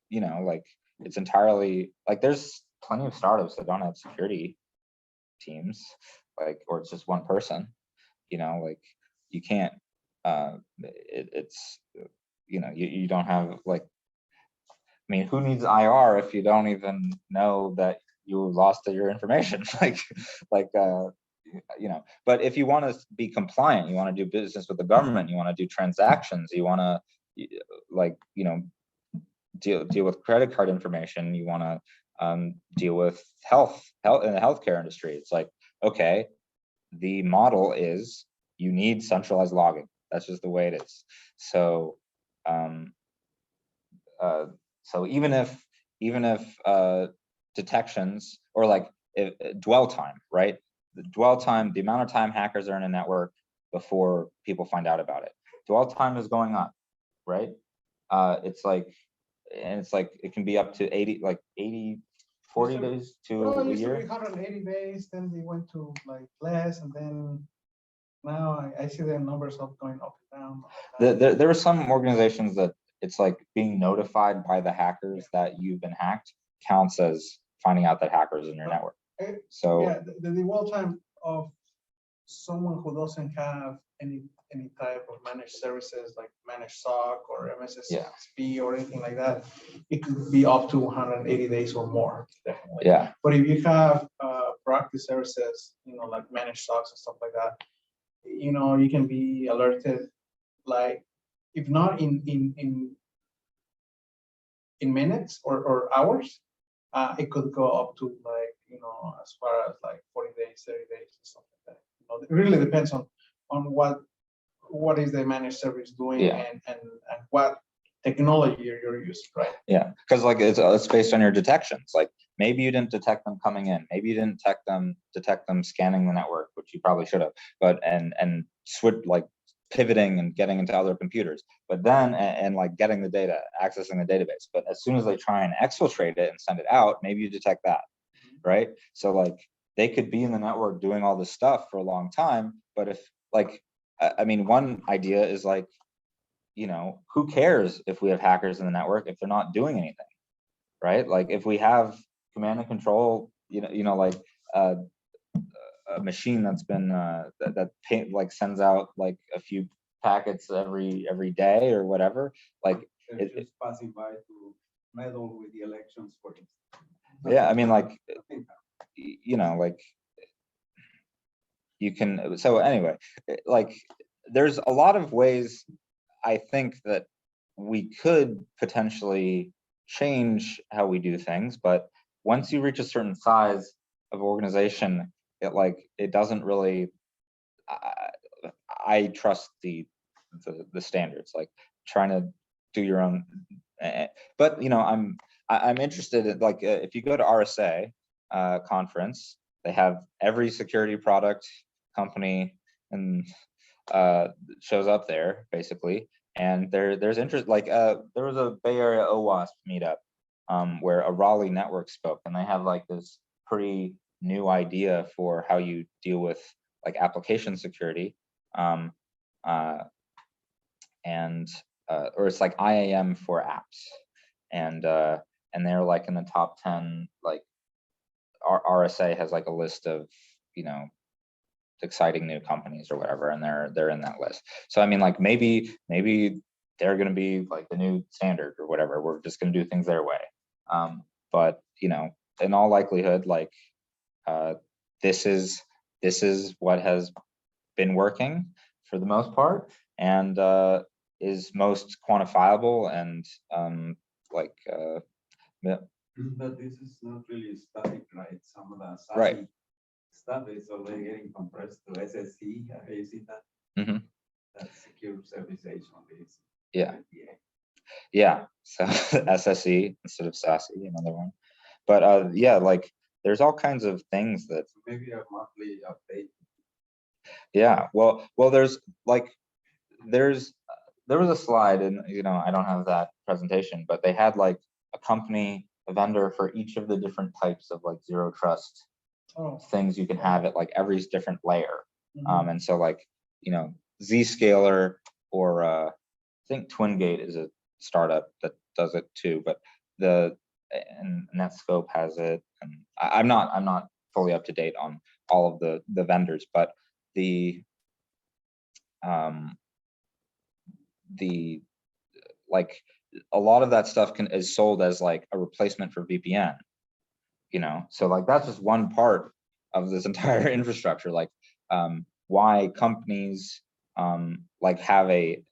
you know, like it's entirely like there's plenty of startups that don't have security teams, like, or it's just one person, you know, like you can't, it's, you know, you don't have like, I mean, who needs IR if you don't even know that you lost your information? like, you know, but if you want to be compliant, you want to do business with the government, you want to do transactions, you want to, like, you know, deal with credit card information, you want to deal with health in the healthcare industry. It's like, okay, the model is you need centralized logging. That's just the way it is. So so even if detections, or like dwell time, right? The dwell time, the amount of time hackers are in a network before people find out about it, dwell time is going up, right? It's like, and it's like it can be up to 80, like 80, 40 days to Well, it a used to year. be 180 days, then they went to like less, and then now I see the numbers of going up and down. There are some organizations that it's like being notified by the hackers that you've been hacked counts as finding out that hackers in your network. So yeah, the dwell time of someone who doesn't have any type of managed services like managed SOC or MSSP or anything like that, it could be up to 180 days or more, definitely. Yeah. But if you have proactive services, you know, like managed SOCs and stuff like that, you know, you can be alerted, like if not in minutes or hours, it could go up to like, you know, as far as like 40 days, 30 days, or something like that. You know, it really depends on what is the managed service doing, and what technology you're using, right? Yeah, because like it's based on your detections. Like maybe you didn't detect them coming in, maybe you didn't detect them scanning the network, which you probably should have, but and switch, like pivoting and getting into other computers, but then and like getting the data, accessing the database. But as soon as they try and exfiltrate it and send it out, maybe you detect that, right? So like they could be in the network doing all this stuff for a long time, but if like, I mean, one idea is like, you know, who cares if we have hackers in the network if they're not doing anything, right? Like if we have command and control, you know, like a machine that's been like sends out like a few packets every day or whatever, like They're just passing by to meddle with the elections, for instance. yeah, I mean, like, you know, like you can, so anyway, like there's a lot of ways I think that we could potentially change how we do things, but once you reach a certain size of organization, it doesn't really, I trust the standards, like trying to do your own, but you know, I'm interested in, like, if you go to RSA conference, they have every security product company and shows up there basically, and there's interest, like there was a Bay Area OWASP meetup where a Raleigh network spoke, and they have like this pretty new idea for how you deal with like application security, and or it's like IAM for apps, and they're like in the top 10, like RSA has like a list of, you know, exciting new companies or whatever, and they're in that list. So I mean, like maybe they're going to be like the new standard or whatever. We're just going to do things their way. But you know, in all likelihood, like this is what has been working for the most part, and is most quantifiable and like But this is not really static, right? Some of the SASE Right. stuff is already getting compressed to SSE. You see that? Mhm. That secure service edge only is. Yeah. Yeah. So SSE instead of SASE, another one. But yeah, like there's all kinds of things that. So maybe a monthly update. Yeah. Well, there's like there was a slide, and I don't have that presentation, but they had like a company, a vendor for each of the different types of like zero trust things you can have at like every different layer. And so like Zscaler or I think TwinGate is a startup that does it too, but and Netscope has it, and I'm not fully up to date on all of the vendors, but the like a lot of that stuff is sold as like a replacement for VPN, so like that's just one part of this entire infrastructure. Like why companies like have a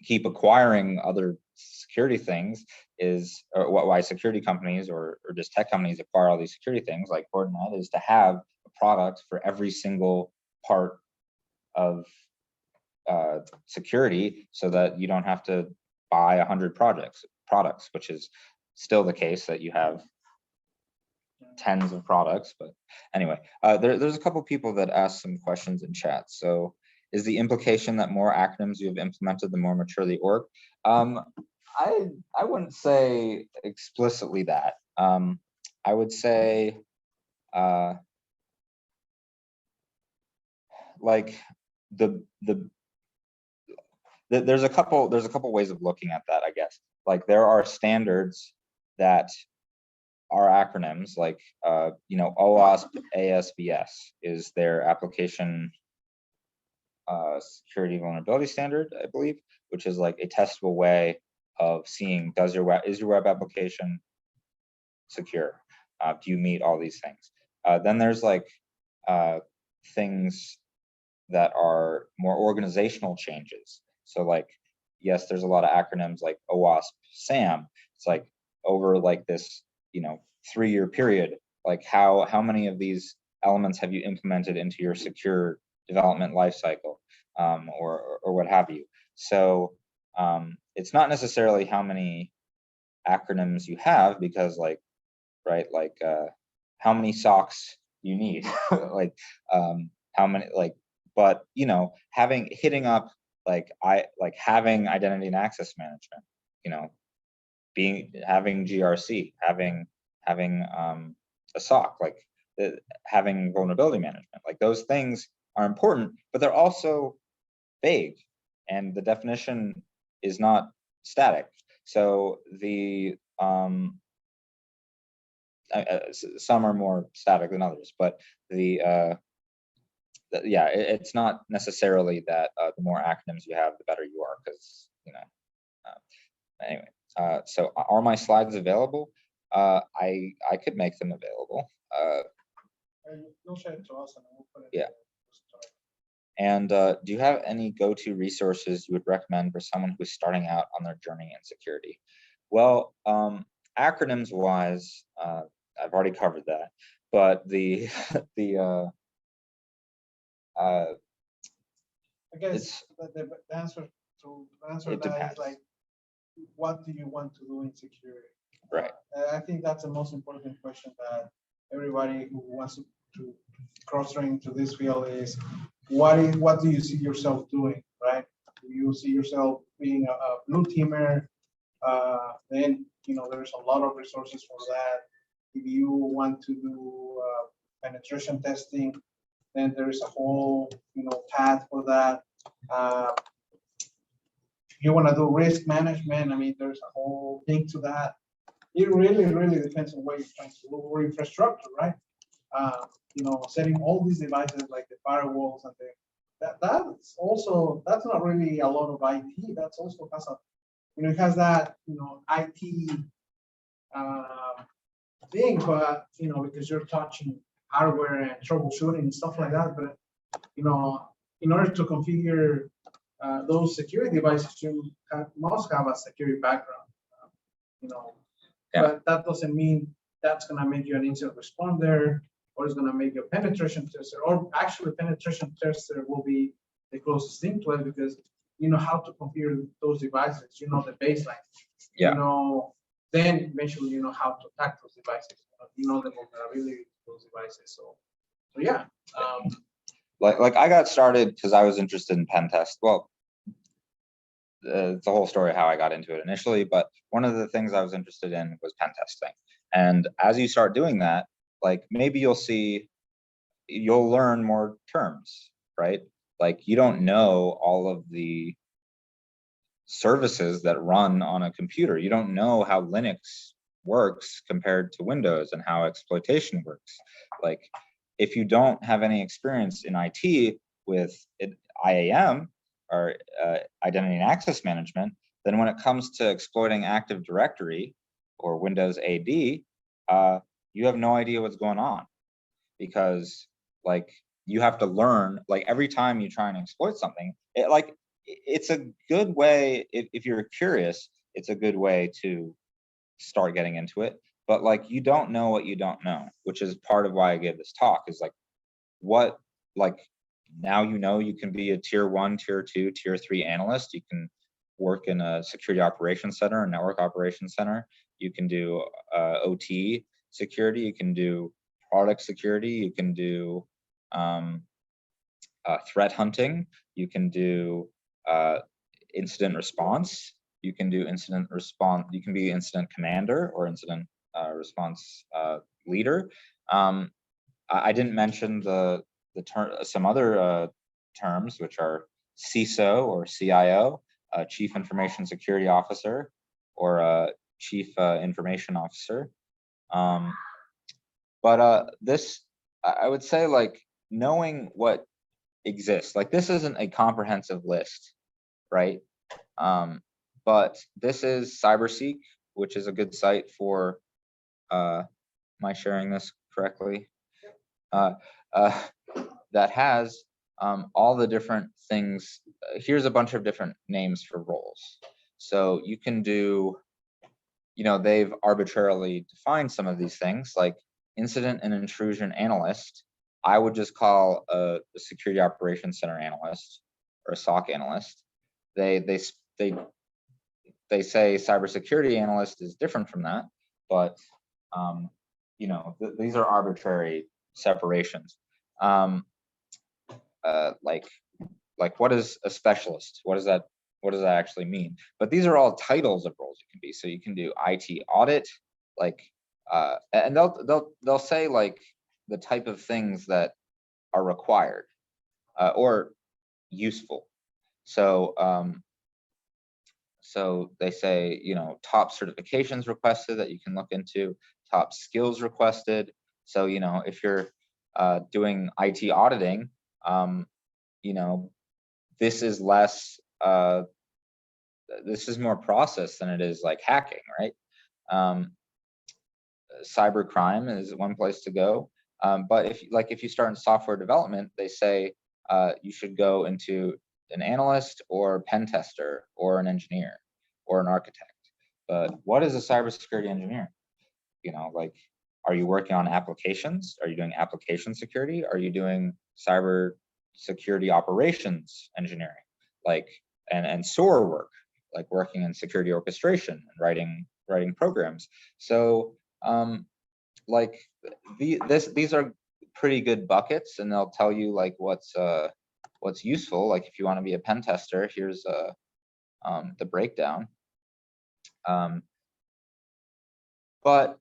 keep acquiring other security things is, or why security companies or just tech companies acquire all these security things like Fortinet, is to have a product for every single part of security, so that you don't have to buy 100 products, which is still the case, that you have tens of products. But anyway, there's a couple people that asked some questions in chat. So is the implication that more acronyms you have implemented, the more mature the org? I wouldn't say explicitly that. I would say like there's a couple ways of looking at that, I guess. Like there are standards that are acronyms, like OWASP ASVS is their application security vulnerability standard, I believe, which is like a testable way of seeing is your web application secure? Do you meet all these things? Then there's like things that are more organizational changes. So like, yes, there's a lot of acronyms like OWASP SAM. It's like over like this 3-year period, like how many of these elements have you implemented into your secure development lifecycle, or what have you. So it's not necessarily how many acronyms you have, because like, right, like how many SOCs you need, like how many, like, but hitting up having identity and access management, having GRC, having a SOC, like having vulnerability management, like those things are important, but they're also vague, and the definition is not static. So the some are more static than others, but it's not necessarily that the more acronyms you have, the better you are, because anyway. So are my slides available? I could make them available. You'll share it to us and we'll put it. Yeah. And do you have any go-to resources you would recommend for someone who's starting out on their journey in security? Well, acronyms wise, I've already covered that, but the I guess the answer to that is like, what do you want to do in security? Right. I think that's the most important question that everybody who wants to cross-train to this field is, what do you see yourself doing, right? Do you see yourself being a blue teamer? Then there's a lot of resources for that. If you want to do penetration testing, then there is a whole path for that. If you want to do risk management, I mean, there's a whole thing to that. It really depends on what you're trying to do, or infrastructure, right? Setting all these devices like the firewalls and that's not really a lot of IT. That's also has it has that IT thing, but because you're touching hardware and troubleshooting and stuff like that. But in order to configure those security devices, you must have a security background. Yeah. But that doesn't mean that's gonna make you an incident responder, or it's gonna make you a penetration tester, or actually penetration tester will be the closest thing to it, because you know how to configure those devices, you know the baseline. Yeah. You know, then eventually you know how to attack those devices. You know the vulnerability of those devices. So yeah. Like I got started because I was interested in pen test. Well, it's the whole story of how I got into it initially, but one of the things I was interested in was pen testing. And as you start doing that, like maybe you'll learn more terms, right? Like you don't know all of the services that run on a computer. You don't know how Linux works compared to Windows and how exploitation works. Like if you don't have any experience in IT with IAM or identity and access management, then when it comes to exploiting Active Directory or Windows AD, you have no idea what's going on, because like you have to learn, like every time you try and exploit something, it's a good way, if you're curious, it's a good way to start getting into it. But like you don't know what you don't know, which is part of why I gave this talk, is like what, like now you know you can be a tier 1, tier 2, tier 3 analyst. You can work in a security operations center, a network operations center. You can do OT security. You can do product security. You can do threat hunting. You can do incident response. You can do incident response. You can be incident commander or incident response leader. I didn't mention the term, some other terms, which are CISO or CIO, Chief Information Security Officer, or Chief Information Officer. This, I would say, like knowing what exists, like this isn't a comprehensive list, right? But this is CyberSeek, which is a good site for, am I sharing this correctly? That has all the different things. Here's a bunch of different names for roles. So you can do, you know, they've arbitrarily defined some of these things, like incident and intrusion analyst. I would just call a security operations center analyst or a SOC analyst. They say cybersecurity analyst is different from that, but you know, these are arbitrary separations. Like what is a specialist? What does that actually mean? But these are all titles of roles you can be. So you can do IT audit, like, and they'll say like the type of things that are required or useful. So so they say, you know, top certifications requested that you can look into, top skills requested. So, you know, if you're doing IT auditing, you know, this is less, this is more process than it is like hacking, right? Cybercrime is one place to go. But if you start in software development, they say you should go into an analyst or pen tester or an engineer or an architect. But what is a cybersecurity engineer? You know, like, are you working on applications? Are you doing application security? Are you doing cyber security operations engineering, like, and SOAR work, like working in security orchestration and writing programs? So like these are pretty good buckets, and they'll tell you like what's useful. Like if you want to be a pen tester, here's the breakdown. But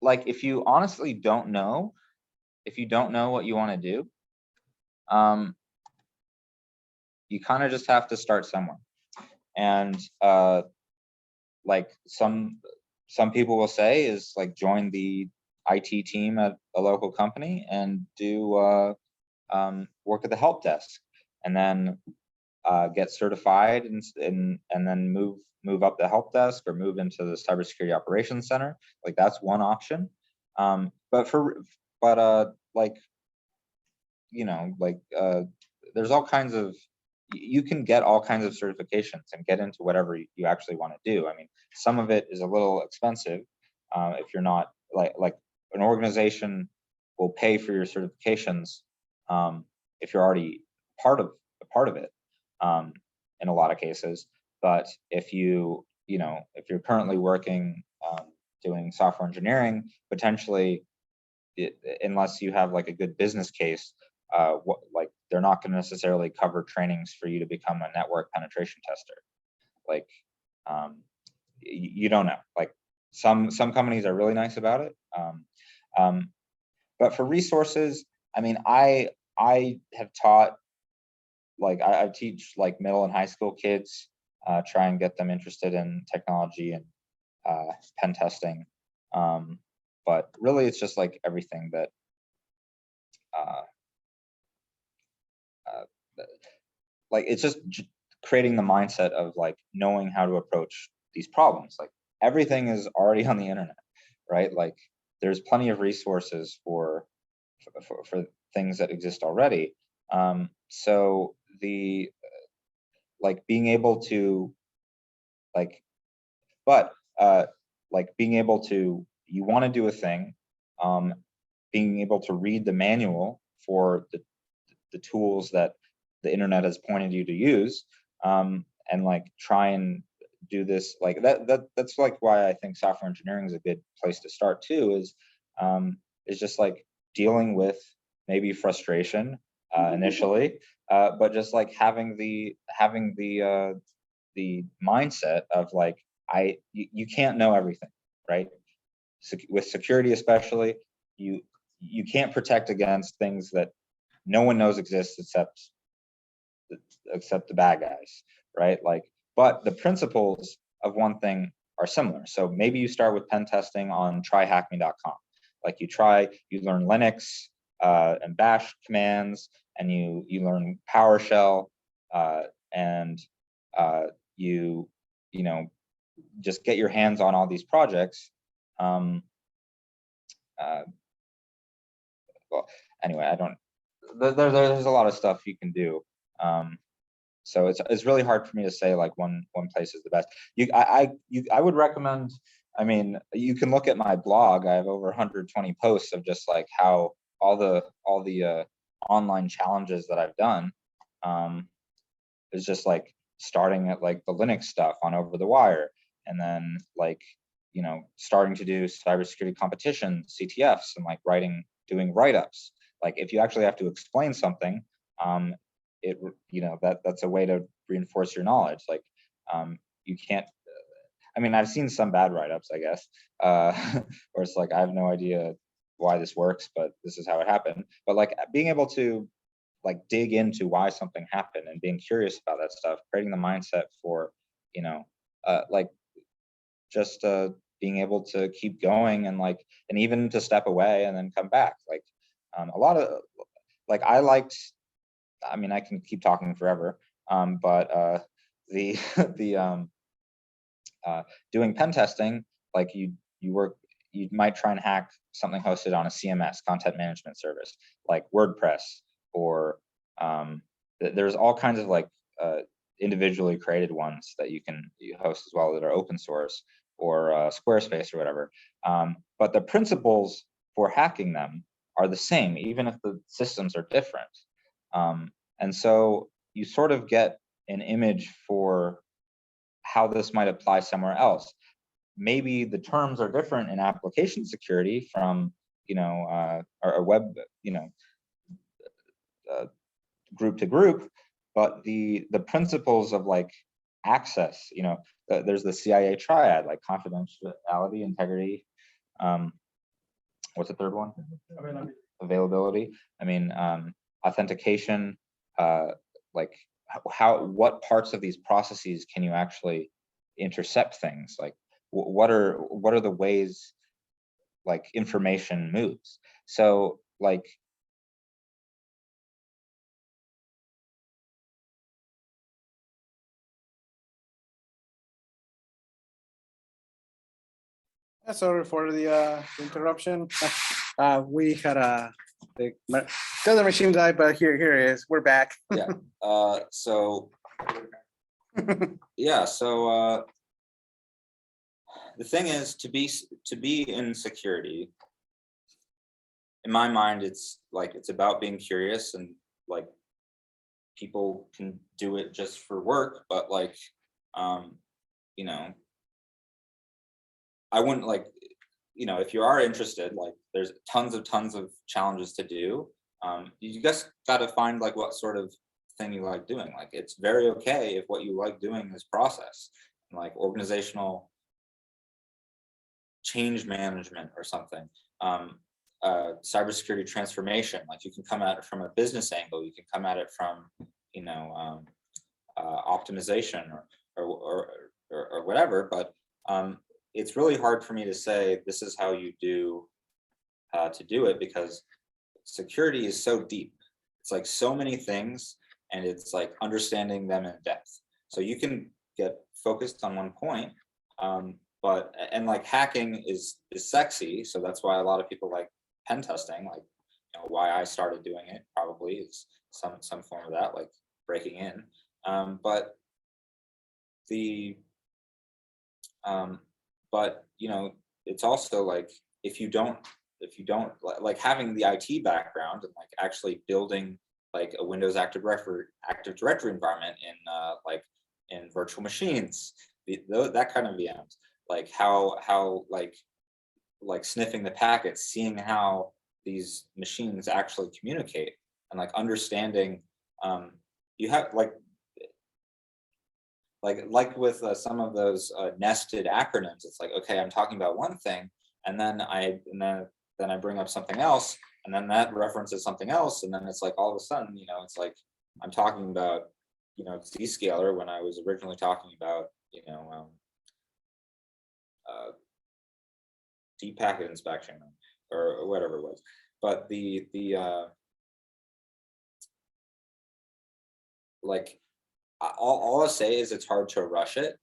like if you honestly don't know, if you don't know what you want to do, you kind of just have to start somewhere. And like some people will say is like join the IT team at a local company and do work at the help desk, and then get certified and then move up the help desk or move into the cybersecurity operations center. Like that's one option. But like, you know, like there's all kinds of you can get all kinds of certifications and get into whatever you actually want to do. I mean, some of it is a little expensive if you're not like an organization will pay for your certifications if you're already part of it in a lot of cases. But if if you're currently working doing software engineering, potentially, unless you have like a good business case, they're not going to necessarily cover trainings for you to become a network penetration tester. Like you don't know. Like some companies are really nice about it. But for resources, I mean, I have taught, like I teach like middle and high school kids, try and get them interested in technology and pen testing. But really, it's just like everything that like it's just creating the mindset of like knowing how to approach these problems. Like everything is already on the internet, right? Like there's plenty of resources for things that exist already. So the like being able to like, but like being able to, you want to do a thing, being able to read the manual for the tools that the internet has pointed you to use, and like try and do this like that's like why I think software engineering is a good place to start too, is just like dealing with maybe frustration initially, but just like having the mindset of like you can't know everything, right? With security especially, you can't protect against things that no one knows exist except the bad guys, right? Like, but the principles of one thing are similar. So maybe you start with pen testing on tryhackme.com. Like you learn Linux and Bash commands, and you learn PowerShell, and you just get your hands on all these projects. Well, anyway, there's a lot of stuff you can do. So it's really hard for me to say like one place is the best. I would recommend, I mean, you can look at my blog. I have over 120 posts of just like how all the online challenges that I've done, is just like starting at like the Linux stuff on Over the Wire, and then like, starting to do cybersecurity competitions, CTFs, and like doing write-ups. Like if you actually have to explain something, that's a way to reinforce your knowledge. Like you can't, I mean, I've seen some bad write-ups, I guess, where it's like, I have no idea why this works, but this is how it happened. But like being able to like dig into why something happened and being curious about that stuff, creating the mindset for, like just being able to keep going, and like, and even to step away and then come back. Like a lot of, like I mean, I can keep talking forever, but doing pen testing, like you might try and hack something hosted on a CMS, content management service, like WordPress, or there's all kinds of like individually created ones that you host as well that are open source, or Squarespace or whatever. But the principles for hacking them are the same, even if the systems are different. And so you sort of get an image for how this might apply somewhere else. Maybe the terms are different in application security from, or web, group to group, but the principles of like access, there's the CIA triad, like confidentiality, integrity, what's the third one? Availability. I mean, authentication, like what parts of these processes can you actually intercept things? Like what are the ways like information moves? So like, Sorry for the interruption. We had a The other machine died, but here it is. We're back. So yeah, so the thing is, to be in security, in my mind, it's about being curious, and like people can do it just for work, but like you know, I wouldn't if you are interested, like there's tons of challenges to do. You just got to find like what sort of thing you like doing. Like it's very okay if what you like doing is process, like organizational change management or something. Cybersecurity transformation, like you can come at it from a business angle, you can come at it from optimization or whatever, but it's really hard for me to say this is how you do to do it, because security is so deep. It's like so many things, and it's like understanding them in depth. So you can get focused on one point, but like hacking is sexy, so that's why a lot of people like pen testing. Like why I started doing it probably is some form of that, like breaking in. But it's also like if you don't like having the IT background and like actually building like a Windows Active Directory environment in virtual machines, that kind of VMs, like how like sniffing the packets, seeing how these machines actually communicate, and like understanding you have like with some of those nested acronyms. It's like, okay, I'm talking about one thing, and then I bring up something else, and then that references something else, and then it's like all of a sudden, it's like I'm talking about Zscaler when I was originally talking about deep packet inspection or whatever it was. But like all I say is it's hard to rush it,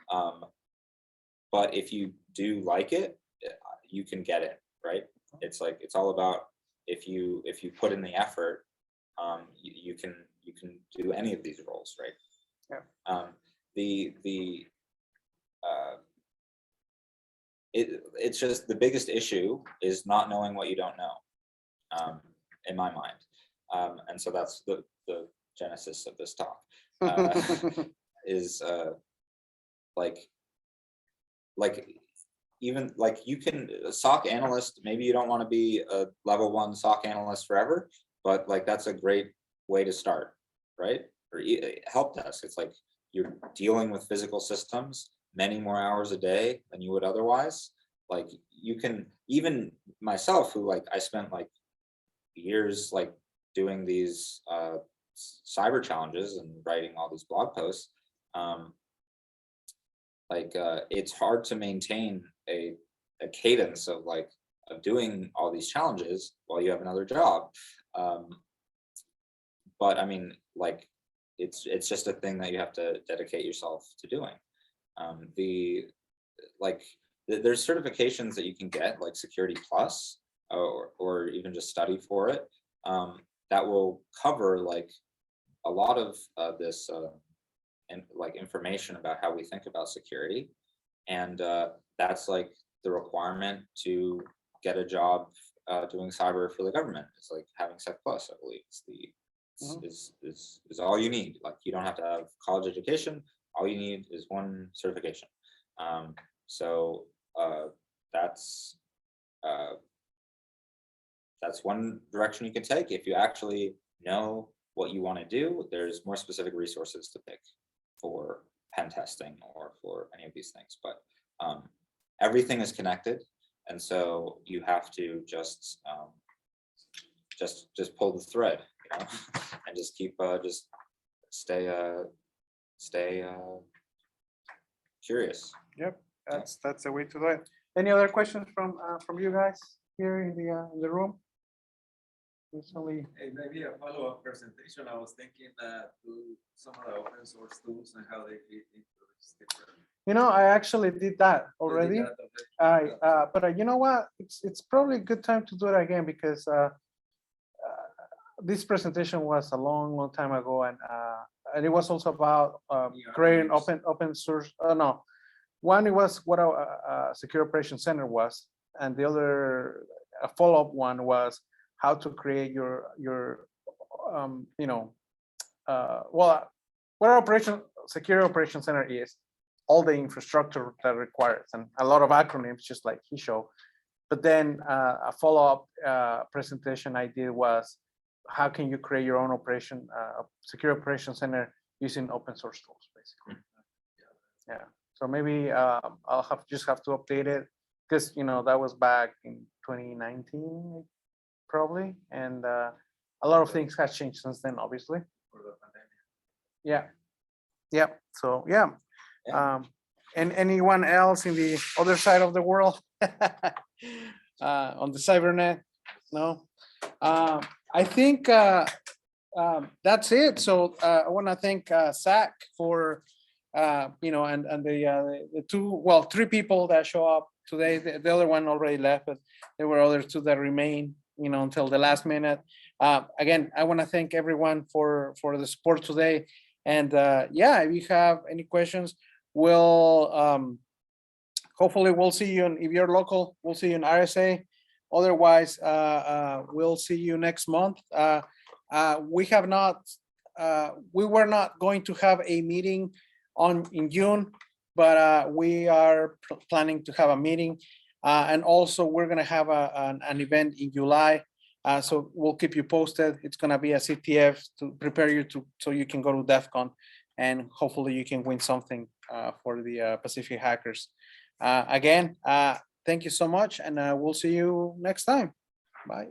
but if you do like it, you can get it, right? It's like it's all about if you put in the effort, you can do any of these roles, right? Yeah. It's just the biggest issue is not knowing what you don't know, in my mind, and so that's the genesis of this talk. Is even like you can SOC analyst, maybe you don't want to be a level 1 SOC analyst forever, but like that's a great way to start, right? Or help desk, it's like you're dealing with physical systems many more hours a day than you would otherwise. Like you can, even myself, who like I spent like years like doing these cyber challenges and writing all these blog posts, it's hard to maintain a cadence of doing all these challenges while you have another job. But I mean, like it's just a thing that you have to dedicate yourself to doing. There's certifications that you can get, like Security Plus, or even just study for it, that will cover like a lot of this and like information about how we think about security, and that's like the requirement to get a job doing cyber for the government. It's like having Sec Plus, I believe. It's is all you need. Like you don't have to have college education. All you need is one certification. So that's one direction you can take. If you actually know what you want to do, there's more specific resources to pick for pen testing or for any of these things. But everything is connected, and so you have to just pull the thread, and just keep just stay curious. Yep, that's the way to do it. Any other questions from you guys here in the room? Recently. Hey, maybe a follow-up presentation. I was thinking that do some of the open source tools and how they fit into this different. I actually did that already. But you know what? It's probably a good time to do it again, because this presentation was a long time ago, and it was also about creating open source. No, one it was what a secure operation center was, and the other a follow-up one was how to create your well, what an secure operation center is, all the infrastructure that requires, and a lot of acronyms, just like he showed. But then a follow-up presentation I did was how can you create your own operation, secure operation center using open source tools, basically. Yeah. So maybe I'll just have to update it because that was back in 2019, probably, and a lot of things have changed since then, obviously. Yeah. Yeah. So yeah. And anyone else in the other side of the world on the cybernet? No. I think that's it. So I want to thank Zach for and the three people that show up today. The other one already left, but there were other two that remain until the last minute. Again, I want to thank everyone for the support today. And yeah, if you have any questions, we'll hopefully we'll see you. If you're local, we'll see you in RSA. Otherwise, we'll see you next month. We were not going to have a meeting in June, but we are planning to have a meeting, and also we're going to have an event in July. So we'll keep you posted. It's going to be a CTF to prepare you so you can go to DEF CON, and hopefully you can win something for the Pacific Hackers. Again, thank you so much, and we'll see you next time. Bye.